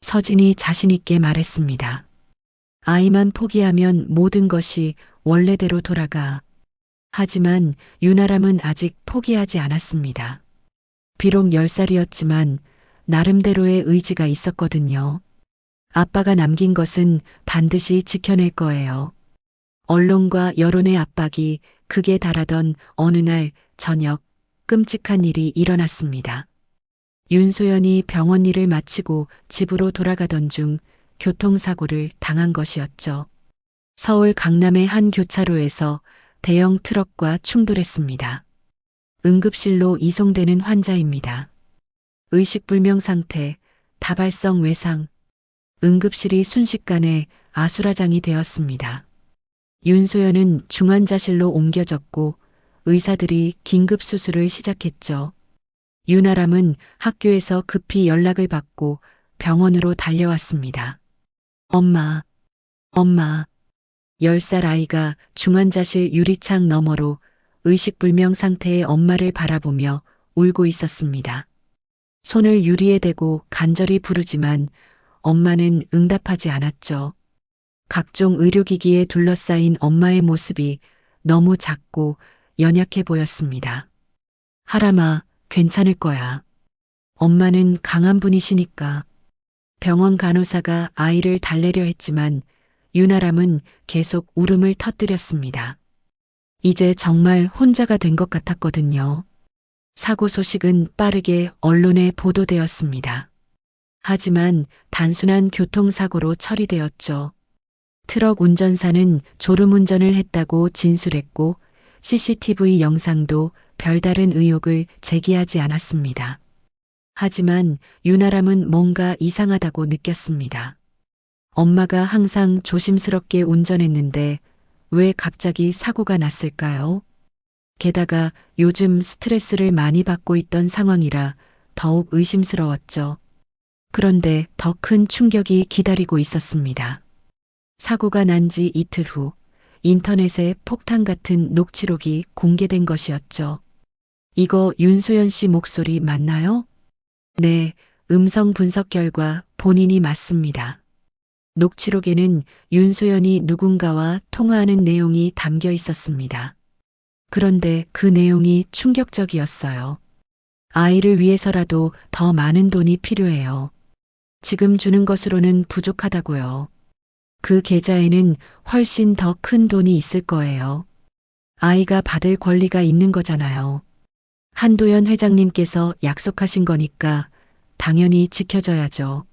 서진이 자신있게 말했습니다. 아이만 포기하면 모든 것이 원래대로 돌아가. 하지만 유나람은 아직 포기하지 않았습니다. 비록 10살이었지만 나름대로의 의지가 있었거든요. 아빠가 남긴 것은 반드시 지켜낼 거예요. 언론과 여론의 압박이 극에 달하던 어느 날 저녁 끔찍한 일이 일어났습니다. 윤소연이 병원 일을 마치고 집으로 돌아가던 중 교통사고를 당한 것이었죠. 서울 강남의 한 교차로에서 대형 트럭과 충돌했습니다. 응급실로 이송되는 환자입니다. 의식불명 상태, 다발성 외상, 응급실이 순식간에 아수라장이 되었습니다. 윤소연은 중환자실로 옮겨졌고 의사들이 긴급 수술을 시작했죠. 유나람은 학교에서 급히 연락을 받고 병원으로 달려왔습니다. 엄마, 엄마. 10살 아이가 중환자실 유리창 너머로 의식불명 상태의 엄마를 바라보며 울고 있었습니다. 손을 유리에 대고 간절히 부르지만 엄마는 응답하지 않았죠. 각종 의료기기에 둘러싸인 엄마의 모습이 너무 작고 연약해 보였습니다. 하람아, 괜찮을 거야. 엄마는 강한 분이시니까. 병원 간호사가 아이를 달래려 했지만 유나람은 계속 울음을 터뜨렸습니다. 이제 정말 혼자가 된 것 같았거든요. 사고 소식은 빠르게 언론에 보도되었습니다. 하지만 단순한 교통사고로 처리되었죠. 트럭 운전사는 졸음운전을 했다고 진술했고 CCTV 영상도 별다른 의혹을 제기하지 않았습니다. 하지만 유나람은 뭔가 이상하다고 느꼈습니다. 엄마가 항상 조심스럽게 운전했는데 왜 갑자기 사고가 났을까요? 게다가 요즘 스트레스를 많이 받고 있던 상황이라 더욱 의심스러웠죠. 그런데 더 큰 충격이 기다리고 있었습니다. 사고가 난 지 이틀 후 인터넷에 폭탄 같은 녹취록이 공개된 것이었죠. 이거 윤소연 씨 목소리 맞나요? 네, 음성 분석 결과 본인이 맞습니다. 녹취록에는 윤소연이 누군가와 통화하는 내용이 담겨 있었습니다. 그런데 그 내용이 충격적이었어요. 아이를 위해서라도 더 많은 돈이 필요해요. 지금 주는 것으로는 부족하다고요. 그 계좌에는 훨씬 더 큰 돈이 있을 거예요. 아이가 받을 권리가 있는 거잖아요. 한도연 회장님께서 약속하신 거니까 당연히 지켜줘야죠.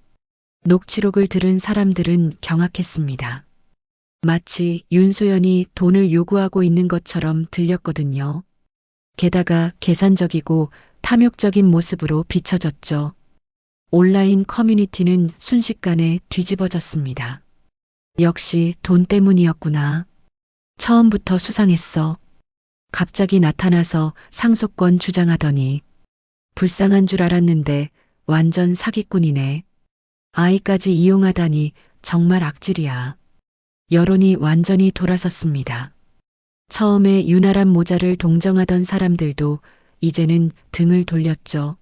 녹취록을 들은 사람들은 경악했습니다. 마치 윤소연이 돈을 요구하고 있는 것처럼 들렸거든요. 게다가 계산적이고 탐욕적인 모습으로 비춰졌죠. 온라인 커뮤니티는 순식간에 뒤집어졌습니다. 역시 돈 때문이었구나. 처음부터 수상했어. 갑자기 나타나서 상속권 주장하더니 불쌍한 줄 알았는데 완전 사기꾼이네. 아이까지 이용하다니 정말 악질이야. 여론이 완전히 돌아섰습니다. 처음에 유나람 모자를 동정하던 사람들도 이제는 등을 돌렸죠.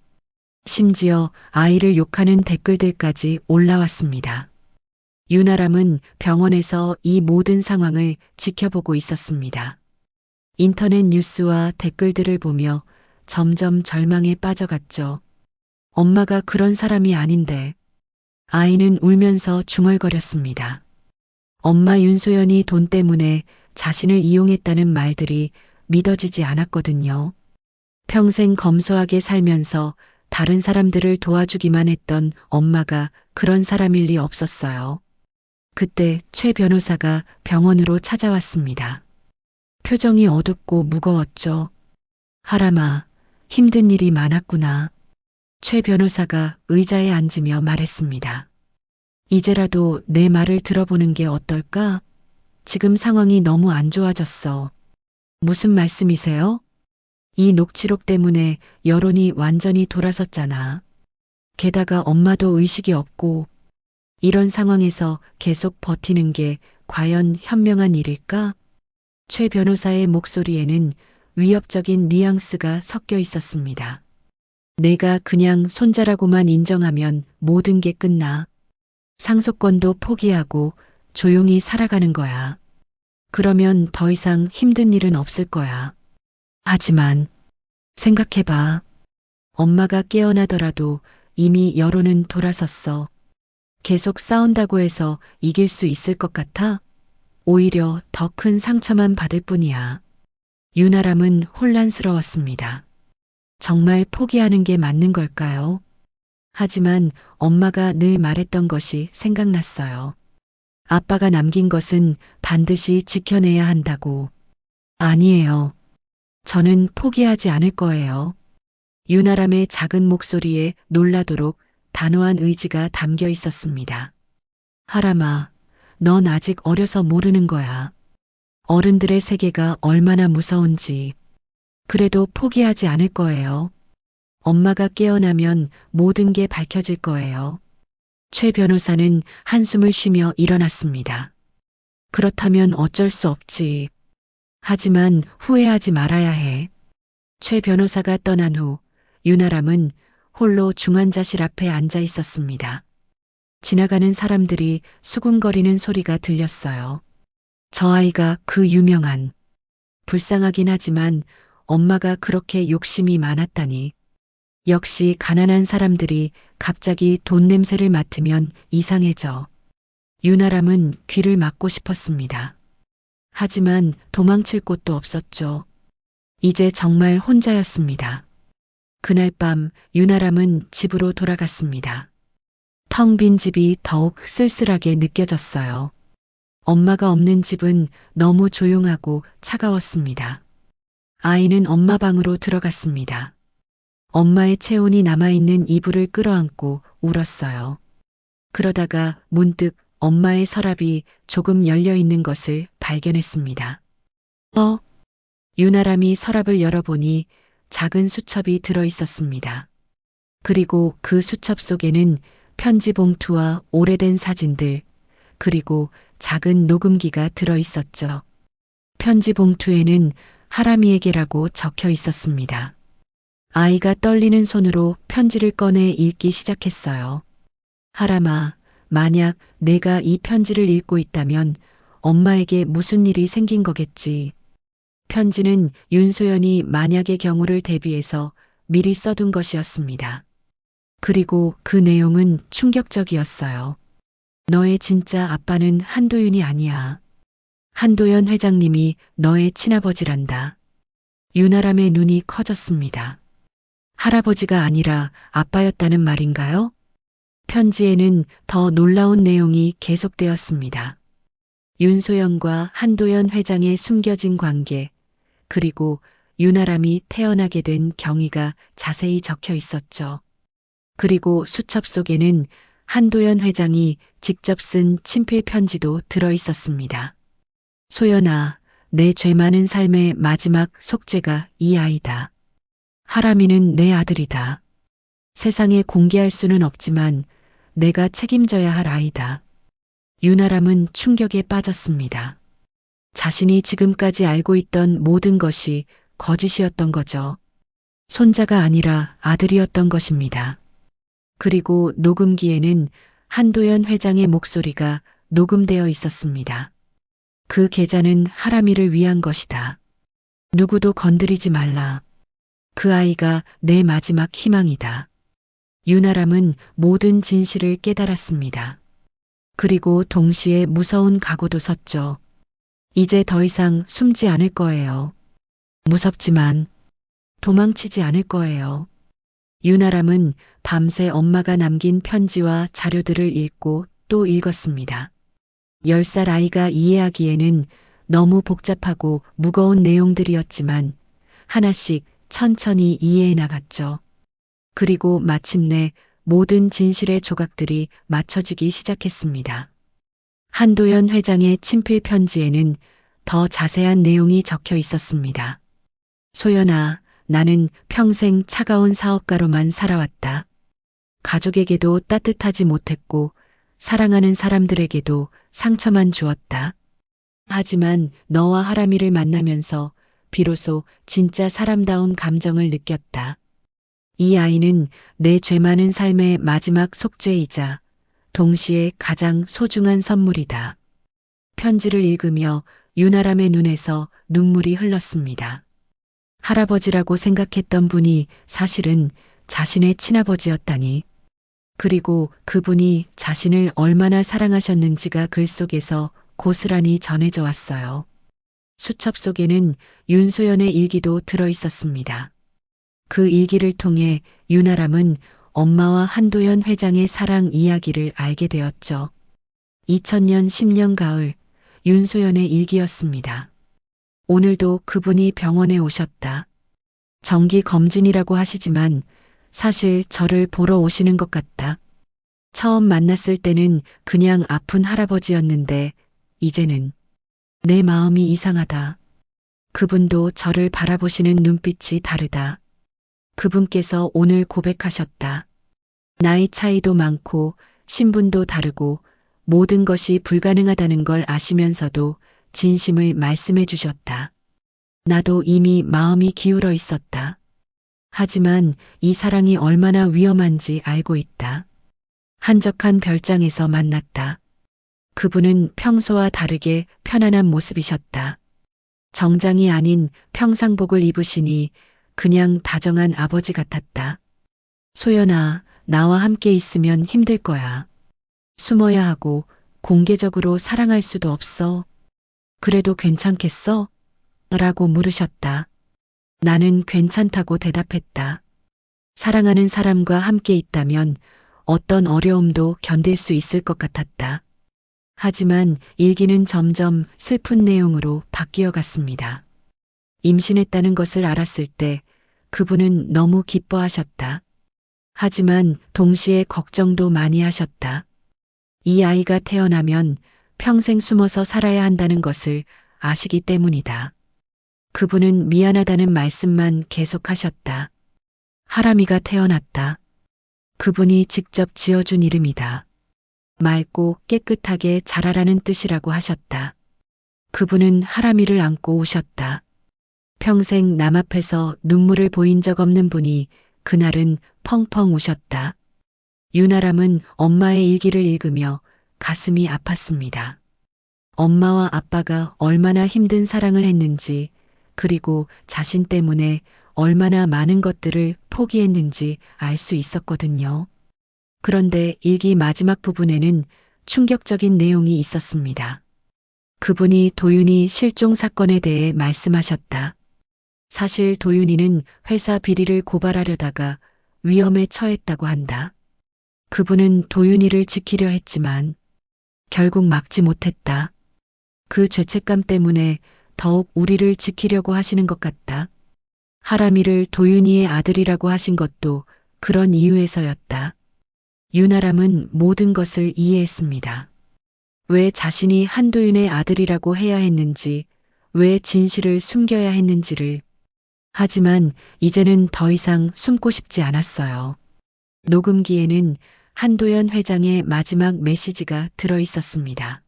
심지어 아이를 욕하는 댓글들까지 올라왔습니다. 유나람은 병원에서 이 모든 상황을 지켜보고 있었습니다. 인터넷 뉴스와 댓글들을 보며 점점 절망에 빠져갔죠. 엄마가 그런 사람이 아닌데. 아이는 울면서 중얼거렸습니다. 엄마 윤소연이 돈 때문에 자신을 이용했다는 말들이 믿어지지 않았거든요. 평생 검소하게 살면서 다른 사람들을 도와주기만 했던 엄마가 그런 사람일 리 없었어요. 그때 최 변호사가 병원으로 찾아왔습니다. 표정이 어둡고 무거웠죠. 하람아, 힘든 일이 많았구나. 최 변호사가 의자에 앉으며 말했습니다. 이제라도 내 말을 들어보는 게 어떨까? 지금 상황이 너무 안 좋아졌어. 무슨 말씀이세요? 이 녹취록 때문에 여론이 완전히 돌아섰잖아. 게다가 엄마도 의식이 없고 이런 상황에서 계속 버티는 게 과연 현명한 일일까? 최 변호사의 목소리에는 위협적인 뉘앙스가 섞여 있었습니다. 내가 그냥 손자라고만 인정하면 모든 게 끝나. 상속권도 포기하고 조용히 살아가는 거야. 그러면 더 이상 힘든 일은 없을 거야. 하지만 생각해봐. 엄마가 깨어나더라도 이미 여론은 돌아섰어. 계속 싸운다고 해서 이길 수 있을 것 같아? 오히려 더 큰 상처만 받을 뿐이야. 유나람은 혼란스러웠습니다. 정말 포기하는 게 맞는 걸까요? 하지만 엄마가 늘 말했던 것이 생각났어요. 아빠가 남긴 것은 반드시 지켜내야 한다고. 아니에요. 저는 포기하지 않을 거예요. 유나람의 작은 목소리에 놀라도록 단호한 의지가 담겨 있었습니다. 하람아, 넌 아직 어려서 모르는 거야. 어른들의 세계가 얼마나 무서운지. 그래도 포기하지 않을 거예요. 엄마가 깨어나면 모든 게 밝혀질 거예요. 최 변호사는 한숨을 쉬며 일어났습니다. 그렇다면 어쩔 수 없지. 하지만 후회하지 말아야 해. 최 변호사가 떠난 후 유나람은 홀로 중환자실 앞에 앉아 있었습니다. 지나가는 사람들이 수군거리는 소리가 들렸어요. 저 아이가 그 유명한, 불쌍하긴 하지만 엄마가 그렇게 욕심이 많았다니. 역시 가난한 사람들이 갑자기 돈 냄새를 맡으면 이상해져. 유나람은 귀를 막고 싶었습니다. 하지만 도망칠 곳도 없었죠. 이제 정말 혼자였습니다. 그날 밤 유나람은 집으로 돌아갔습니다. 텅 빈 집이 더욱 쓸쓸하게 느껴졌어요. 엄마가 없는 집은 너무 조용하고 차가웠습니다. 아이는 엄마 방으로 들어갔습니다. 엄마의 체온이 남아있는 이불을 끌어안고 울었어요. 그러다가 문득 엄마의 서랍이 조금 열려 있는 것을 발견했습니다. 유나람이 서랍을 열어보니 작은 수첩이 들어 있었습니다. 그리고 그 수첩 속에는 편지 봉투와 오래된 사진들, 그리고 작은 녹음기가 들어 있었죠. 편지 봉투에는 하람이에게라고 적혀 있었습니다. 아이가 떨리는 손으로 편지를 꺼내 읽기 시작했어요. 하람아, 만약 내가 이 편지를 읽고 있다면 엄마에게 무슨 일이 생긴 거겠지. 편지는 윤소연이 만약의 경우를 대비해서 미리 써둔 것이었습니다. 그리고 그 내용은 충격적이었어요. 너의 진짜 아빠는 한도윤이 아니야. 한도연 회장님이 너의 친아버지란다. 유나람의 눈이 커졌습니다. 할아버지가 아니라 아빠였다는 말인가요? 편지에는 더 놀라운 내용이 계속되었습니다. 윤소연과 한도연 회장의 숨겨진 관계, 그리고 유나람이 태어나게 된 경위가 자세히 적혀 있었죠. 그리고 수첩 속에는 한도연 회장이 직접 쓴 친필 편지도 들어 있었습니다. 소연아, 내 죄 많은 삶의 마지막 속죄가 이 아이다. 하람이는 내 아들이다. 세상에 공개할 수는 없지만 내가 책임져야 할 아이다. 유나람은 충격에 빠졌습니다. 자신이 지금까지 알고 있던 모든 것이 거짓이었던 거죠. 손자가 아니라 아들이었던 것입니다. 그리고 녹음기에는 한도연 회장의 목소리가 녹음되어 있었습니다. 그 계좌는 하람이를 위한 것이다. 누구도 건드리지 말라. 그 아이가 내 마지막 희망이다. 유나람은 모든 진실을 깨달았습니다. 그리고 동시에 무서운 각오도 섰죠. 이제 더 이상 숨지 않을 거예요. 무섭지만 도망치지 않을 거예요. 유나람은 밤새 엄마가 남긴 편지와 자료들을 읽고 또 읽었습니다. 10살 아이가 이해하기에는 너무 복잡하고 무거운 내용들이었지만 하나씩 천천히 이해해 나갔죠. 그리고 마침내 모든 진실의 조각들이 맞춰지기 시작했습니다. 한도연 회장의 친필 편지에는 더 자세한 내용이 적혀 있었습니다. 소연아, 나는 평생 차가운 사업가로만 살아왔다. 가족에게도 따뜻하지 못했고 사랑하는 사람들에게도 상처만 주었다. 하지만 너와 하람이를 만나면서 비로소 진짜 사람다운 감정을 느꼈다. 이 아이는 내 죄 많은 삶의 마지막 속죄이자 동시에 가장 소중한 선물이다. 편지를 읽으며 유나람의 눈에서 눈물이 흘렀습니다. 할아버지라고 생각했던 분이 사실은 자신의 친아버지였다니. 그리고 그분이 자신을 얼마나 사랑하셨는지가 글 속에서 고스란히 전해져 왔어요. 수첩 속에는 윤소연의 일기도 들어 있었습니다. 그 일기를 통해 유나람은 엄마와 한도연 회장의 사랑 이야기를 알게 되었죠. 2000년 10년 가을 윤소연의 일기였습니다. 오늘도 그분이 병원에 오셨다. 정기 검진이라고 하시지만 사실 저를 보러 오시는 것 같다. 처음 만났을 때는 그냥 아픈 할아버지였는데 이제는 내 마음이 이상하다. 그분도 저를 바라보시는 눈빛이 다르다. 그분께서 오늘 고백하셨다. 나이 차이도 많고 신분도 다르고 모든 것이 불가능하다는 걸 아시면서도 진심을 말씀해 주셨다. 나도 이미 마음이 기울어 있었다. 하지만 이 사랑이 얼마나 위험한지 알고 있다. 한적한 별장에서 만났다. 그분은 평소와 다르게 편안한 모습이셨다. 정장이 아닌 평상복을 입으시니 그냥 다정한 아버지 같았다. 소연아, 나와 함께 있으면 힘들 거야. 숨어야 하고 공개적으로 사랑할 수도 없어. 그래도 괜찮겠어? 라고 물으셨다. 나는 괜찮다고 대답했다. 사랑하는 사람과 함께 있다면 어떤 어려움도 견딜 수 있을 것 같았다. 하지만 일기는 점점 슬픈 내용으로 바뀌어 갔습니다. 임신했다는 것을 알았을 때 그분은 너무 기뻐하셨다. 하지만 동시에 걱정도 많이 하셨다. 이 아이가 태어나면 평생 숨어서 살아야 한다는 것을 아시기 때문이다. 그분은 미안하다는 말씀만 계속하셨다. 하람이가 태어났다. 그분이 직접 지어준 이름이다. 맑고 깨끗하게 자라라는 뜻이라고 하셨다. 그분은 하람이를 안고 우셨다. 평생 남 앞에서 눈물을 보인 적 없는 분이 그날은 펑펑 우셨다. 유나람은 엄마의 일기를 읽으며 가슴이 아팠습니다. 엄마와 아빠가 얼마나 힘든 사랑을 했는지, 그리고 자신 때문에 얼마나 많은 것들을 포기했는지 알 수 있었거든요. 그런데 일기 마지막 부분에는 충격적인 내용이 있었습니다. 그분이 도윤이 실종 사건에 대해 말씀하셨다. 사실 도윤이는 회사 비리를 고발하려다가 위험에 처했다고 한다. 그분은 도윤이를 지키려 했지만 결국 막지 못했다. 그 죄책감 때문에 더욱 우리를 지키려고 하시는 것 같다. 하람이를 도윤이의 아들이라고 하신 것도 그런 이유에서였다. 유나람은 모든 것을 이해했습니다. 왜 자신이 한도윤의 아들이라고 해야 했는지, 왜 진실을 숨겨야 했는지를. 하지만 이제는 더 이상 숨고 싶지 않았어요. 녹음기에는 한도연 회장의 마지막 메시지가 들어 있었습니다.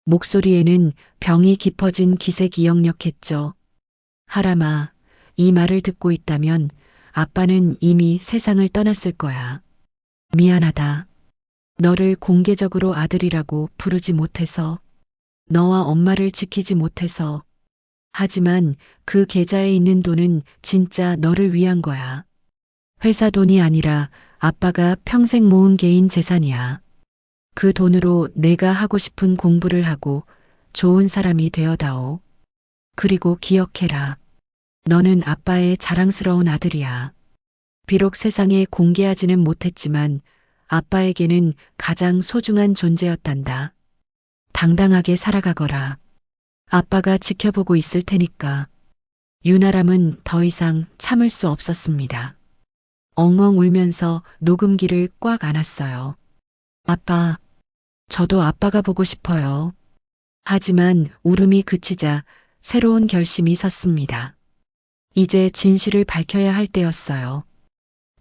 목소리에는 병이 깊어진 기색이 역력했죠. 하람아, 이 말을 듣고 있다면 아빠는 이미 세상을 떠났을 거야. 미안하다. 너를 공개적으로 아들이라고 부르지 못해서, 너와 엄마를 지키지 못해서. 하지만 그 계좌에 있는 돈은 진짜 너를 위한 거야. 회사 돈이 아니라 아빠가 평생 모은 개인 재산이야. 그 돈으로 내가 하고 싶은 공부를 하고 좋은 사람이 되어다오. 그리고 기억해라. 너는 아빠의 자랑스러운 아들이야. 비록 세상에 공개하지는 못했지만 아빠에게는 가장 소중한 존재였단다. 당당하게 살아가거라. 아빠가 지켜보고 있을 테니까. 유나람은 더 이상 참을 수 없었습니다. 엉엉 울면서 녹음기를 꽉 안았어요. 아빠, 저도 아빠가 보고 싶어요. 하지만 울음이 그치자 새로운 결심이 섰습니다. 이제 진실을 밝혀야 할 때였어요.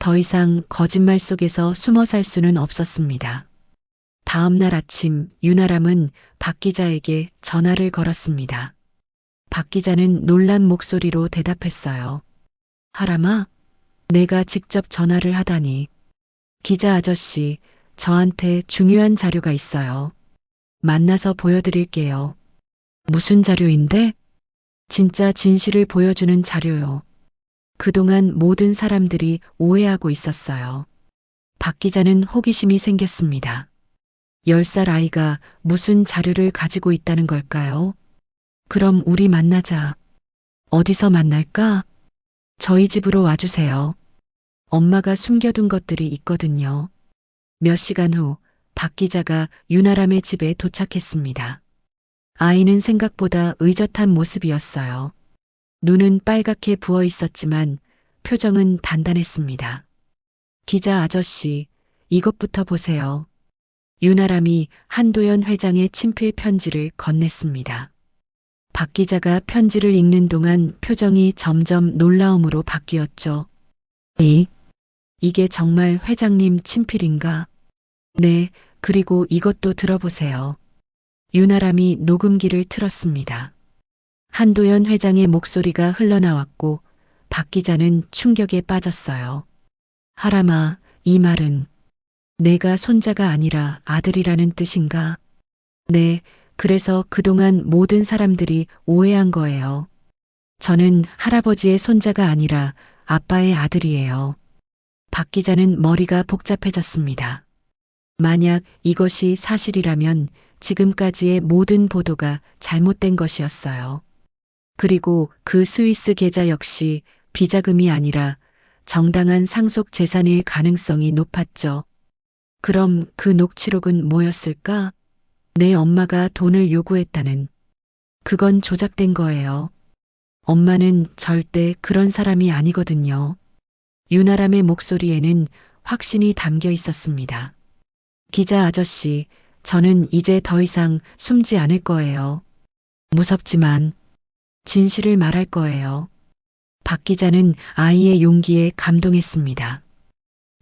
더 이상 거짓말 속에서 숨어 살 수는 없었습니다. 다음 날 아침 유나람은 박 기자에게 전화를 걸었습니다. 박 기자는 놀란 목소리로 대답했어요. 하람아, 내가 직접 전화를 하다니. 기자 아저씨, 저한테 중요한 자료가 있어요. 만나서 보여드릴게요. 무슨 자료인데? 진짜 진실을 보여주는 자료요. 그동안 모든 사람들이 오해하고 있었어요. 박 기자는 호기심이 생겼습니다. 10살 아이가 무슨 자료를 가지고 있다는 걸까요? 그럼 우리 만나자. 어디서 만날까? 저희 집으로 와주세요. 엄마가 숨겨둔 것들이 있거든요. 몇 시간 후 박 기자가 유나람의 집에 도착했습니다. 아이는 생각보다 의젓한 모습이었어요. 눈은 빨갛게 부어 있었지만 표정은 단단했습니다. 기자 아저씨, 이것부터 보세요. 유나람이 한도연 회장의 친필 편지를 건넸습니다. 박 기자가 편지를 읽는 동안 표정이 점점 놀라움으로 바뀌었죠. 이게 정말 회장님 친필인가? 네, 그리고 이것도 들어보세요. 유나람이 녹음기를 틀었습니다. 한도연 회장의 목소리가 흘러나왔고 박 기자는 충격에 빠졌어요. 하람아, 이 말은 내가 손자가 아니라 아들이라는 뜻인가? 네, 그래서 그동안 모든 사람들이 오해한 거예요. 저는 할아버지의 손자가 아니라 아빠의 아들이에요. 박 기자는 머리가 복잡해졌습니다. 만약 이것이 사실이라면 지금까지의 모든 보도가 잘못된 것이었어요. 그리고 그 스위스 계좌 역시 비자금이 아니라 정당한 상속 재산일 가능성이 높았죠. 그럼 그 녹취록은 뭐였을까? 내 엄마가 돈을 요구했다는. 그건 조작된 거예요. 엄마는 절대 그런 사람이 아니거든요. 유나람의 목소리에는 확신이 담겨 있었습니다. 기자 아저씨, 저는 이제 더 이상 숨지 않을 거예요. 무섭지만 진실을 말할 거예요. 박 기자는 아이의 용기에 감동했습니다.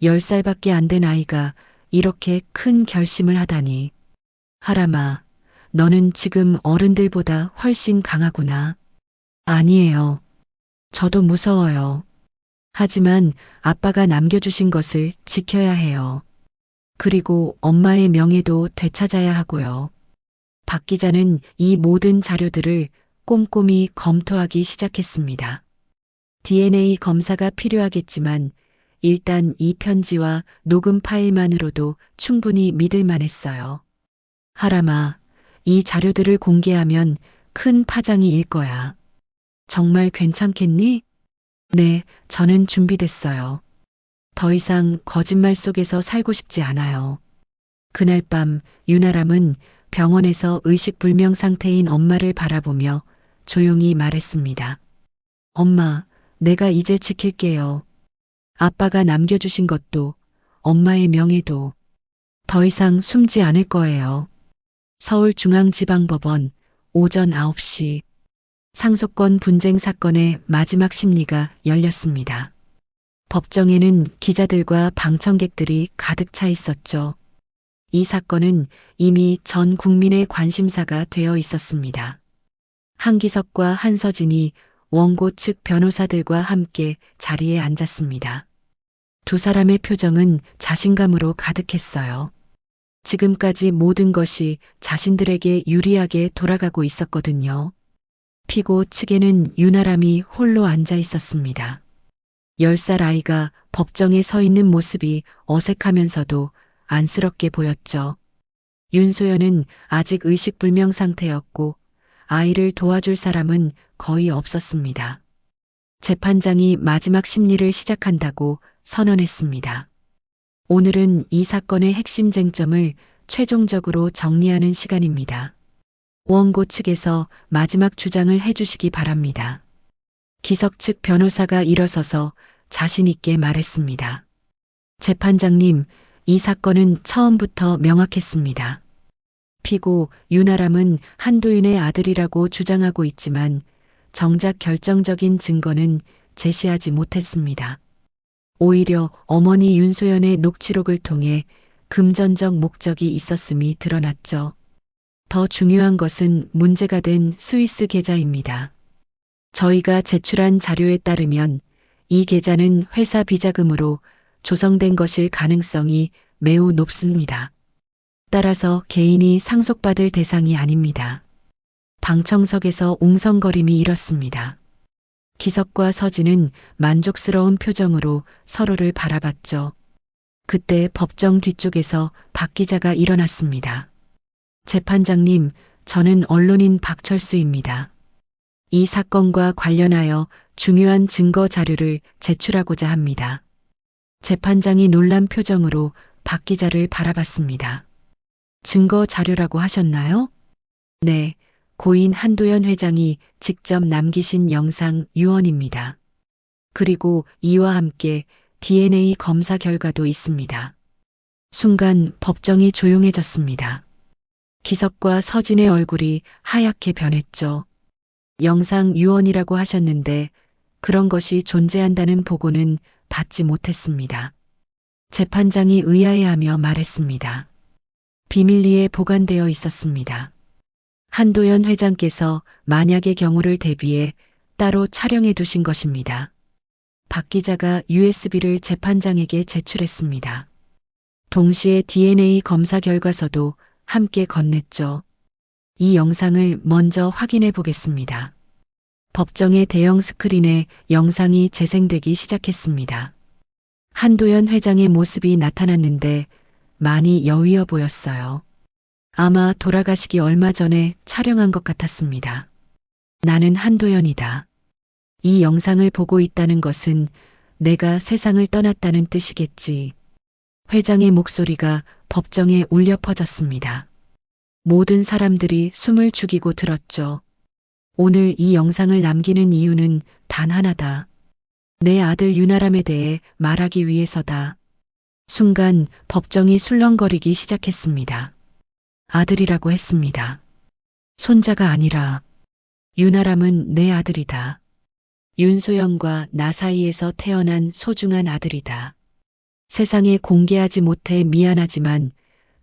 10살밖에 안 된 아이가 이렇게 큰 결심을 하다니. 하람아, 너는 지금 어른들보다 훨씬 강하구나. 아니에요. 저도 무서워요. 하지만 아빠가 남겨주신 것을 지켜야 해요. 그리고 엄마의 명예도 되찾아야 하고요. 박 기자는 이 모든 자료들을 꼼꼼히 검토하기 시작했습니다. DNA 검사가 필요하겠지만 일단 이 편지와 녹음 파일만으로도 충분히 믿을 만했어요. 하람아, 이 자료들을 공개하면 큰 파장이 일 거야. 정말 괜찮겠니? 네, 저는 준비됐어요. 더 이상 거짓말 속에서 살고 싶지 않아요. 그날 밤 유나람은 병원에서 의식불명 상태인 엄마를 바라보며 조용히 말했습니다. 엄마, 내가 이제 지킬게요. 아빠가 남겨주신 것도, 엄마의 명예도 더 이상 숨지 않을 거예요. 서울중앙지방법원 오전 9시 상속권 분쟁 사건의 마지막 심리가 열렸습니다. 법정에는 기자들과 방청객들이 가득 차 있었죠. 이 사건은 이미 전 국민의 관심사가 되어 있었습니다. 한기석과 한서진이 원고 측 변호사들과 함께 자리에 앉았습니다. 두 사람의 표정은 자신감으로 가득했어요. 지금까지 모든 것이 자신들에게 유리하게 돌아가고 있었거든요. 피고 측에는 유나람이 홀로 앉아 있었습니다. 10살 아이가 법정에 서 있는 모습이 어색하면서도 안쓰럽게 보였죠. 윤소연은 아직 의식불명 상태였고 아이를 도와줄 사람은 거의 없었습니다. 재판장이 마지막 심리를 시작한다고 선언했습니다. 오늘은 이 사건의 핵심 쟁점을 최종적으로 정리하는 시간입니다. 원고 측에서 마지막 주장을 해주시기 바랍니다. 기석 측 변호사가 일어서서 자신 있게 말했습니다. 재판장님, 이 사건은 처음부터 명확했습니다. 피고 윤아람은 한도윤의 아들이라고 주장하고 있지만 정작 결정적인 증거는 제시하지 못했습니다. 오히려 어머니 윤소연의 녹취록을 통해 금전적 목적이 있었음이 드러났죠. 더 중요한 것은 문제가 된 스위스 계좌입니다. 저희가 제출한 자료에 따르면 이 계좌는 회사 비자금으로 조성된 것일 가능성이 매우 높습니다. 따라서 개인이 상속받을 대상이 아닙니다. 방청석에서 웅성거림이 일었습니다. 기석과 서진은 만족스러운 표정으로 서로를 바라봤죠. 그때 법정 뒤쪽에서 박 기자가 일어났습니다. 재판장님, 저는 언론인 박철수입니다. 이 사건과 관련하여 중요한 증거 자료를 제출하고자 합니다. 재판장이 놀란 표정으로 박 기자를 바라봤습니다. 증거 자료라고 하셨나요? 네, 고인 한도연 회장이 직접 남기신 영상 유언입니다. 그리고 이와 함께 DNA 검사 결과도 있습니다. 순간 법정이 조용해졌습니다. 기석과 서진의 얼굴이 하얗게 변했죠. 영상 유언이라고 하셨는데 그런 것이 존재한다는 보고는 받지 못했습니다. 재판장이 의아해하며 말했습니다. 비밀리에 보관되어 있었습니다. 한도연 회장께서 만약의 경우를 대비해 따로 촬영해 두신 것입니다. 박 기자가 USB를 재판장에게 제출했습니다. 동시에 DNA 검사 결과서도 함께 건넸죠. 이 영상을 먼저 확인해 보겠습니다. 법정의 대형 스크린에 영상이 재생되기 시작했습니다. 한도연 회장의 모습이 나타났는데 많이 여위어 보였어요. 아마 돌아가시기 얼마 전에 촬영한 것 같았습니다. 나는 한도연이다. 이 영상을 보고 있다는 것은 내가 세상을 떠났다는 뜻이겠지. 회장의 목소리가 법정에 울려 퍼졌습니다. 모든 사람들이 숨을 죽이고 들었죠. 오늘 이 영상을 남기는 이유는 단 하나다. 내 아들 윤아람에 대해 말하기 위해서다. 순간 법정이 술렁거리기 시작했습니다. 아들이라고 했습니다. 손자가 아니라 윤아람은 내 아들이다. 윤소영과 나 사이에서 태어난 소중한 아들이다. 세상에 공개하지 못해 미안하지만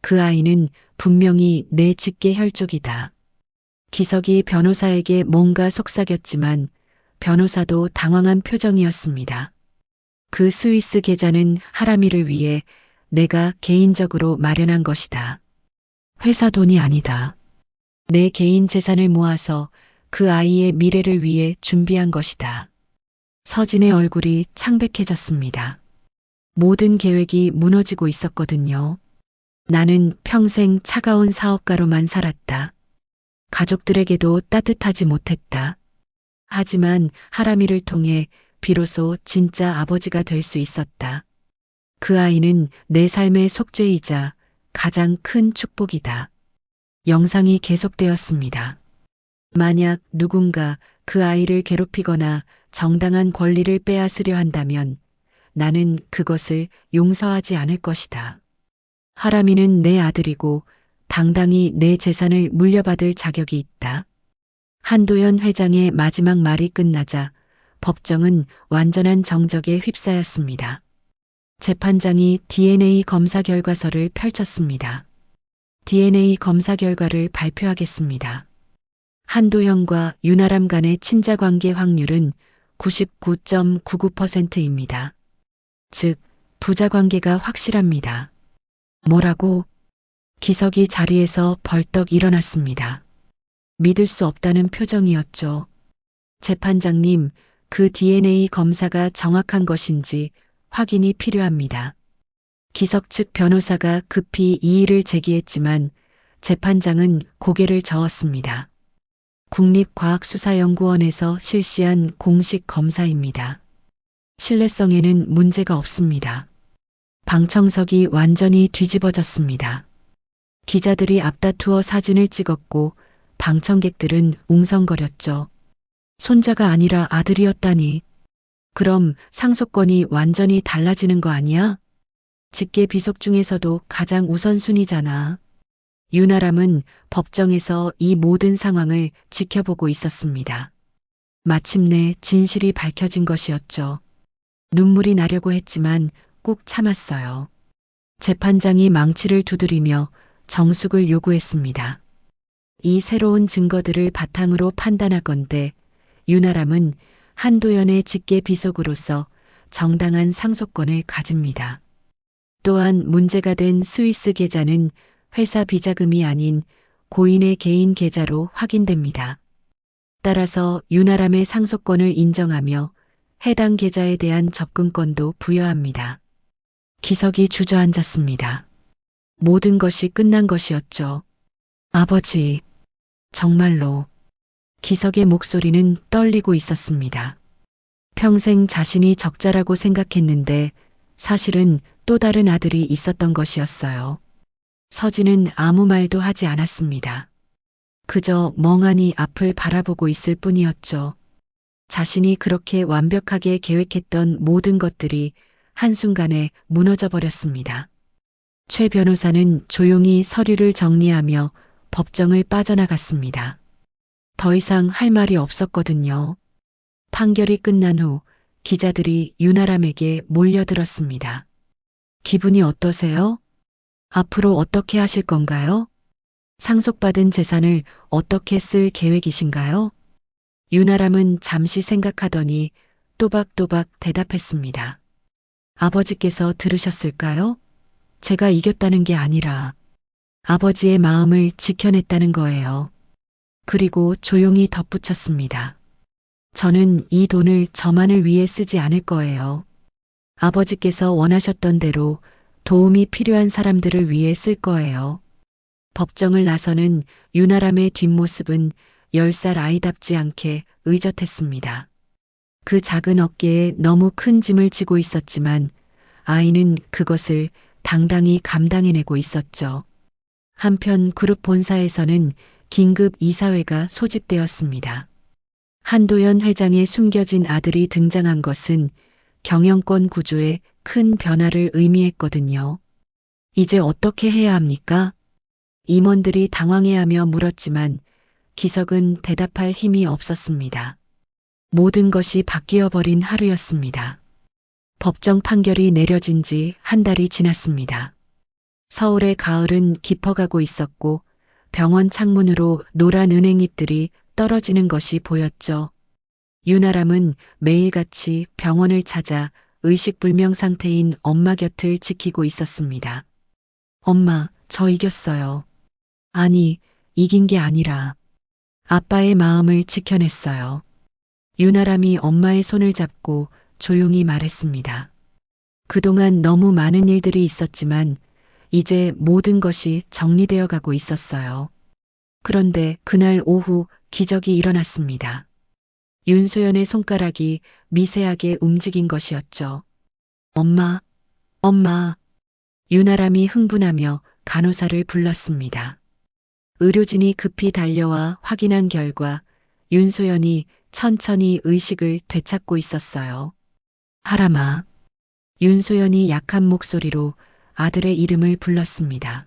그 아이는 분명히 내 직계 혈족이다. 기석이 변호사에게 뭔가 속삭였지만 변호사도 당황한 표정이었습니다. 그 스위스 계좌는 하람이를 위해 내가 개인적으로 마련한 것이다. 회사 돈이 아니다. 내 개인 재산을 모아서 그 아이의 미래를 위해 준비한 것이다. 서진의 얼굴이 창백해졌습니다. 모든 계획이 무너지고 있었거든요. 나는 평생 차가운 사업가로만 살았다. 가족들에게도 따뜻하지 못했다. 하지만 하람이를 통해 비로소 진짜 아버지가 될 수 있었다. 그 아이는 내 삶의 속죄이자 가장 큰 축복이다. 영상이 계속되었습니다. 만약 누군가 그 아이를 괴롭히거나 정당한 권리를 빼앗으려 한다면 나는 그것을 용서하지 않을 것이다. 하람이는 내 아들이고 당당히 내 재산을 물려받을 자격이 있다. 한도연 회장의 마지막 말이 끝나자 법정은 완전한 정적에 휩싸였습니다. 재판장이 DNA 검사 결과서를 펼쳤습니다. DNA 검사 결과를 발표하겠습니다. 한도연과 윤아람 간의 친자 관계 확률은 99.99%입니다. 즉, 부자 관계가 확실합니다. 뭐라고? 기석이 자리에서 벌떡 일어났습니다. 믿을 수 없다는 표정이었죠. 재판장님, 그 DNA 검사가 정확한 것인지 확인이 필요합니다. 기석 측 변호사가 급히 이의를 제기했지만 재판장은 고개를 저었습니다. 국립과학수사연구원에서 실시한 공식 검사입니다. 신뢰성에는 문제가 없습니다. 방청석이 완전히 뒤집어졌습니다. 기자들이 앞다투어 사진을 찍었고 방청객들은 웅성거렸죠. 손자가 아니라 아들이었다니. 그럼 상속권이 완전히 달라지는 거 아니야? 직계 비속 중에서도 가장 우선순위잖아. 윤아람은 법정에서 이 모든 상황을 지켜보고 있었습니다. 마침내 진실이 밝혀진 것이었죠. 눈물이 나려고 했지만 꾹 참았어요. 재판장이 망치를 두드리며 정숙을 요구했습니다. 이 새로운 증거들을 바탕으로 판단하건대 윤아람은 한도연의 직계 비속으로서 정당한 상속권을 가집니다. 또한 문제가 된 스위스 계좌는 회사 비자금이 아닌 고인의 개인 계좌로 확인됩니다. 따라서 윤아람의 상속권을 인정하며 해당 계좌에 대한 접근권도 부여합니다. 기석이 주저앉았습니다. 모든 것이 끝난 것이었죠. 아버지, 정말로. 기석의 목소리는 떨리고 있었습니다. 평생 자신이 적자라고 생각했는데 사실은 또 다른 아들이 있었던 것이었어요. 서진은 아무 말도 하지 않았습니다. 그저 멍하니 앞을 바라보고 있을 뿐이었죠. 자신이 그렇게 완벽하게 계획했던 모든 것들이 한순간에 무너져 버렸습니다. 최 변호사는 조용히 서류를 정리하며 법정을 빠져나갔습니다. 더 이상 할 말이 없었거든요. 판결이 끝난 후 기자들이 윤아람에게 몰려들었습니다. 기분이 어떠세요? 앞으로 어떻게 하실 건가요? 상속받은 재산을 어떻게 쓸 계획이신가요? 윤아람은 잠시 생각하더니 또박또박 대답했습니다. 아버지께서 들으셨을까요? 제가 이겼다는 게 아니라 아버지의 마음을 지켜냈다는 거예요. 그리고 조용히 덧붙였습니다. 저는 이 돈을 저만을 위해 쓰지 않을 거예요. 아버지께서 원하셨던 대로 도움이 필요한 사람들을 위해 쓸 거예요. 법정을 나서는 윤아람의 뒷모습은 10살 아이답지 않게 의젓했습니다. 그 작은 어깨에 너무 큰 짐을 지고 있었지만 아이는 그것을 당당히 감당해내고 있었죠. 한편 그룹 본사에서는 긴급 이사회가 소집되었습니다. 한도연 회장의 숨겨진 아들이 등장한 것은 경영권 구조에 큰 변화를 의미했거든요. 이제 어떻게 해야 합니까? 임원들이 당황해하며 물었지만 기석은 대답할 힘이 없었습니다. 모든 것이 바뀌어 버린 하루였습니다. 법정 판결이 내려진 지 한 달이 지났습니다. 서울의 가을은 깊어가고 있었고 병원 창문으로 노란 은행잎들이 떨어지는 것이 보였죠. 윤아람은 매일같이 병원을 찾아 의식불명 상태인 엄마 곁을 지키고 있었습니다. 엄마, 저 이겼어요. 아니, 이긴 게 아니라 아빠의 마음을 지켜냈어요. 윤아람이 엄마의 손을 잡고 조용히 말했습니다. 그동안 너무 많은 일들이 있었지만 이제 모든 것이 정리되어 가고 있었어요. 그런데 그날 오후 기적이 일어났습니다. 윤소연의 손가락이 미세하게 움직인 것이었죠. 엄마, 엄마. 윤아람이 흥분하며 간호사를 불렀습니다. 의료진이 급히 달려와 확인한 결과 윤소연이 천천히 의식을 되찾고 있었어요. 하람아. 윤소연이 약한 목소리로 아들의 이름을 불렀습니다.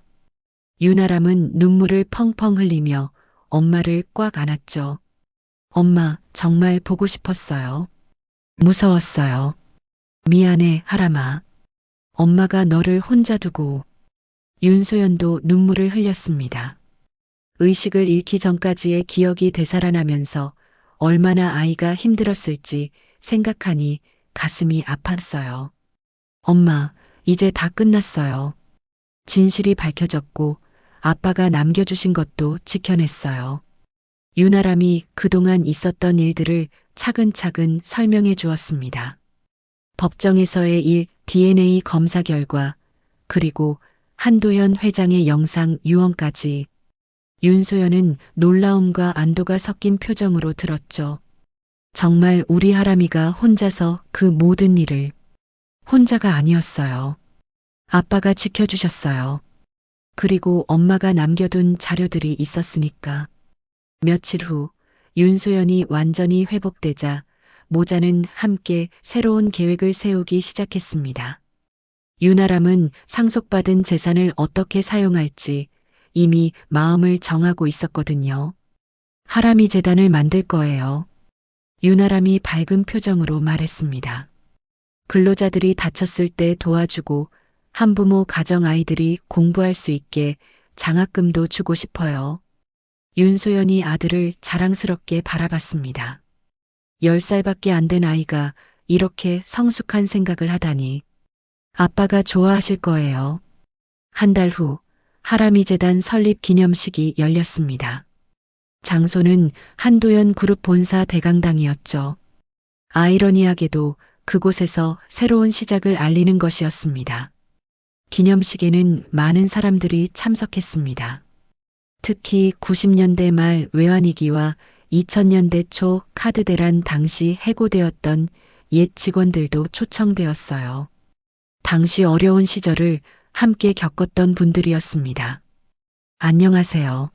윤아람은 눈물을 펑펑 흘리며 엄마를 꽉 안았죠. 엄마, 정말 보고 싶었어요. 무서웠어요. 미안해, 하람아. 엄마가 너를 혼자 두고. 윤소연도 눈물을 흘렸습니다. 의식을 잃기 전까지의 기억이 되살아나면서 얼마나 아이가 힘들었을지 생각하니 가슴이 아팠어요. 엄마, 이제 다 끝났어요. 진실이 밝혀졌고 아빠가 남겨주신 것도 지켜냈어요. 윤아람이 그동안 있었던 일들을 차근차근 설명해 주었습니다. 법정에서의 일, DNA 검사 결과, 그리고 한도현 회장의 영상 유언까지. 윤소연은 놀라움과 안도가 섞인 표정으로 들었죠. 정말 우리 하람이가 혼자서 그 모든 일을. 혼자가 아니었어요. 아빠가 지켜주셨어요. 그리고 엄마가 남겨둔 자료들이 있었으니까. 며칠 후 윤소연이 완전히 회복되자 모자는 함께 새로운 계획을 세우기 시작했습니다. 윤아람은 상속받은 재산을 어떻게 사용할지 이미 마음을 정하고 있었거든요. 하람이 재단을 만들 거예요. 윤아람이 밝은 표정으로 말했습니다. 근로자들이 다쳤을 때 도와주고 한부모 가정 아이들이 공부할 수 있게 장학금도 주고 싶어요. 윤소연이 아들을 자랑스럽게 바라봤습니다. 10살밖에 안 된 아이가 이렇게 성숙한 생각을 하다니. 아빠가 좋아하실 거예요. 한 달 후 하람이 재단 설립 기념식이 열렸습니다. 장소는 한도연 그룹 본사 대강당이었죠. 아이러니하게도 그곳에서 새로운 시작을 알리는 것이었습니다. 기념식에는 많은 사람들이 참석했습니다. 특히 90년대 말 외환위기와 2000년대 초 카드 대란 당시 해고되었던 옛 직원들도 초청되었어요. 당시 어려운 시절을 함께 겪었던 분들이었습니다. 안녕하세요.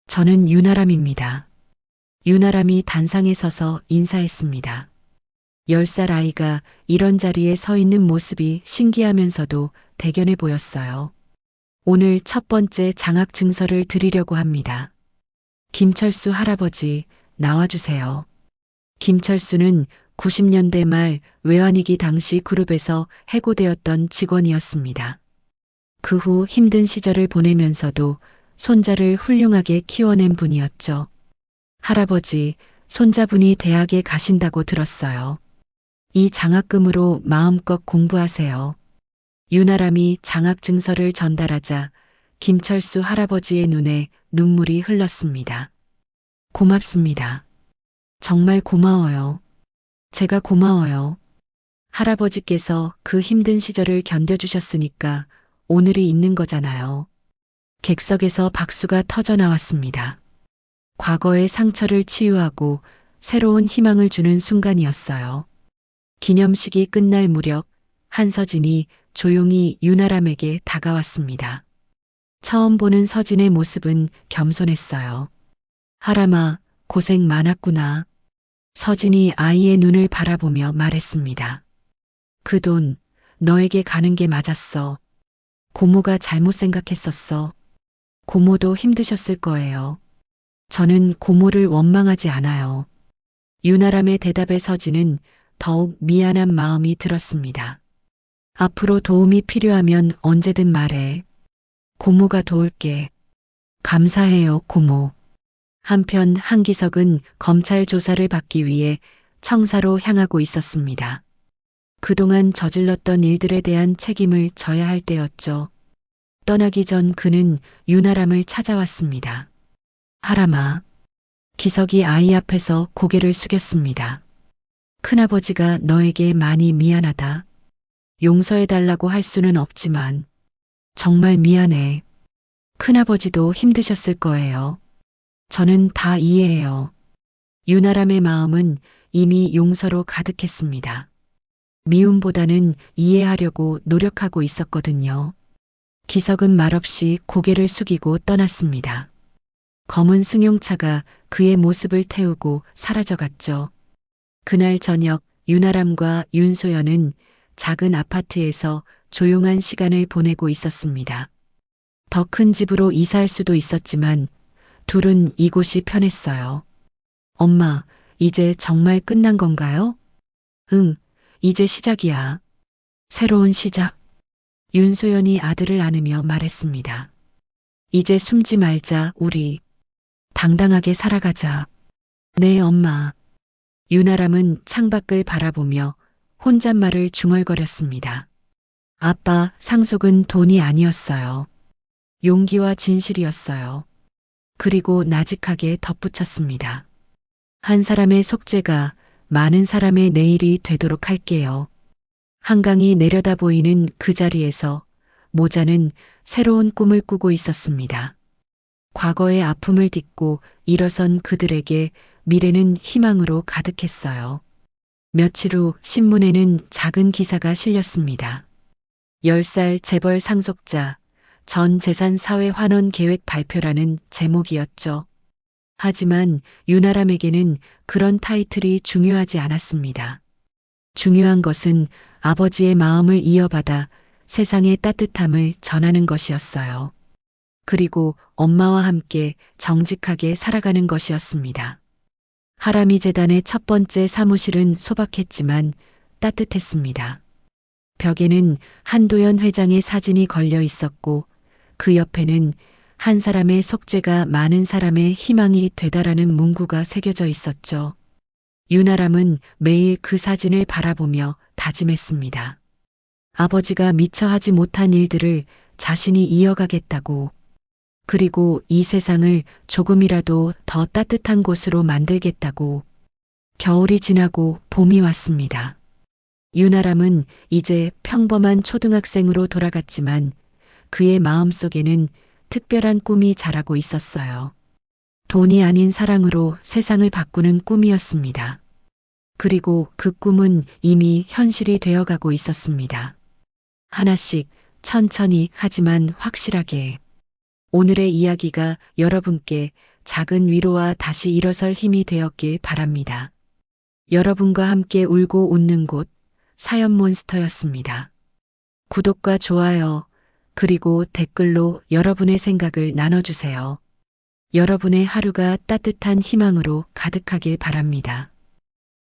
저는 윤아람입니다. 윤아람이 단상에 서서 인사했습니다. 10살 아이가 이런 자리에 서 있는 모습이 신기하면서도 대견해 보였어요. 오늘 첫 번째 장학 증서를 드리려고 합니다. 김철수 할아버지 나와주세요. 김철수는 90년대 말 외환위기 당시 그룹에서 해고되었던 직원이었습니다. 그 후 힘든 시절을 보내면서도 손자를 훌륭하게 키워낸 분이었죠. 할아버지, 손자분이 대학에 가신다고 들었어요. 이 장학금으로 마음껏 공부하세요. 윤아람이 장학 증서를 전달하자 김철수 할아버지의 눈에 눈물이 흘렀습니다. 고맙습니다. 정말 고마워요. 제가 고마워요. 할아버지께서 그 힘든 시절을 견뎌주셨으니까 오늘이 있는 거잖아요. 객석에서 박수가 터져 나왔습니다. 과거의 상처를 치유하고 새로운 희망을 주는 순간이었어요. 기념식이 끝날 무렵 한서진이 조용히 윤아람에게 다가왔습니다. 처음 보는 서진의 모습은 겸손했어요. 하람아, 고생 많았구나. 서진이 아이의 눈을 바라보며 말했습니다. 그 돈 너에게 가는 게 맞았어. 고모가 잘못 생각했었어. 고모도 힘드셨을 거예요. 저는 고모를 원망하지 않아요. 윤아람의 대답에 서진은 더욱 미안한 마음이 들었습니다. 앞으로 도움이 필요하면 언제든 말해. 고모가 도울게. 감사해요, 고모. 한편 한기석은 검찰 조사를 받기 위해 청사로 향하고 있었습니다. 그동안 저질렀던 일들에 대한 책임을 져야 할 때였죠. 떠나기 전 그는 윤아람을 찾아왔습니다. 하람아. 기석이 아이 앞에서 고개를 숙였습니다. 큰아버지가 너에게 많이 미안하다. 용서해달라고 할 수는 없지만 정말 미안해. 큰아버지도 힘드셨을 거예요. 저는 다 이해해요. 윤아람의 마음은 이미 용서로 가득했습니다. 미움보다는 이해하려고 노력하고 있었거든요. 기석은 말없이 고개를 숙이고 떠났습니다. 검은 승용차가 그의 모습을 태우고 사라져갔죠. 그날 저녁 윤아람과 윤소연은 작은 아파트에서 조용한 시간을 보내고 있었습니다. 더 큰 집으로 이사할 수도 있었지만 둘은 이곳이 편했어요. 엄마, 이제 정말 끝난 건가요? 응, 이제 시작이야. 새로운 시작. 윤소연이 아들을 안으며 말했습니다. 이제 숨지 말자, 우리. 당당하게 살아가자. 네, 엄마. 윤아람은 창밖을 바라보며 혼잣말을 중얼거렸습니다. 아빠, 상속은 돈이 아니었어요. 용기와 진실이었어요. 그리고 나직하게 덧붙였습니다. 한 사람의 속죄가 많은 사람의 내일이 되도록 할게요. 한강이 내려다 보이는 그 자리에서 모자는 새로운 꿈을 꾸고 있었습니다. 과거의 아픔을 딛고 일어선 그들에게 미래는 희망으로 가득했어요. 며칠 후 신문에는 작은 기사가 실렸습니다. 10살 재벌 상속자 전 재산 사회 환원 계획 발표라는 제목이었죠. 하지만 윤아람에게는 그런 타이틀이 중요하지 않았습니다. 중요한 것은 아버지의 마음을 이어받아 세상의 따뜻함을 전하는 것이었어요. 그리고 엄마와 함께 정직하게 살아가는 것이었습니다. 하라미 재단의 첫 번째 사무실은 소박했지만 따뜻했습니다. 벽에는 한도연 회장의 사진이 걸려 있었고 그 옆에는 한 사람의 속죄가 많은 사람의 희망이 되다라는 문구가 새겨져 있었죠. 윤아람은 매일 그 사진을 바라보며 다짐했습니다. 아버지가 미처 하지 못한 일들을 자신이 이어가겠다고, 그리고 이 세상을 조금이라도 더 따뜻한 곳으로 만들겠다고. 겨울이 지나고 봄이 왔습니다. 윤아람은 이제 평범한 초등학생으로 돌아갔지만 그의 마음속에는 특별한 꿈이 자라고 있었어요. 돈이 아닌 사랑으로 세상을 바꾸는 꿈이었습니다. 그리고 그 꿈은 이미 현실이 되어가고 있었습니다. 하나씩 천천히 하지만 확실하게. 오늘의 이야기가 여러분께 작은 위로와 다시 일어설 힘이 되었길 바랍니다. 여러분과 함께 울고 웃는 곳 사연몬스터였습니다. 구독과 좋아요, 그리고 댓글로 여러분의 생각을 나눠주세요. 여러분의 하루가 따뜻한 희망으로 가득하길 바랍니다.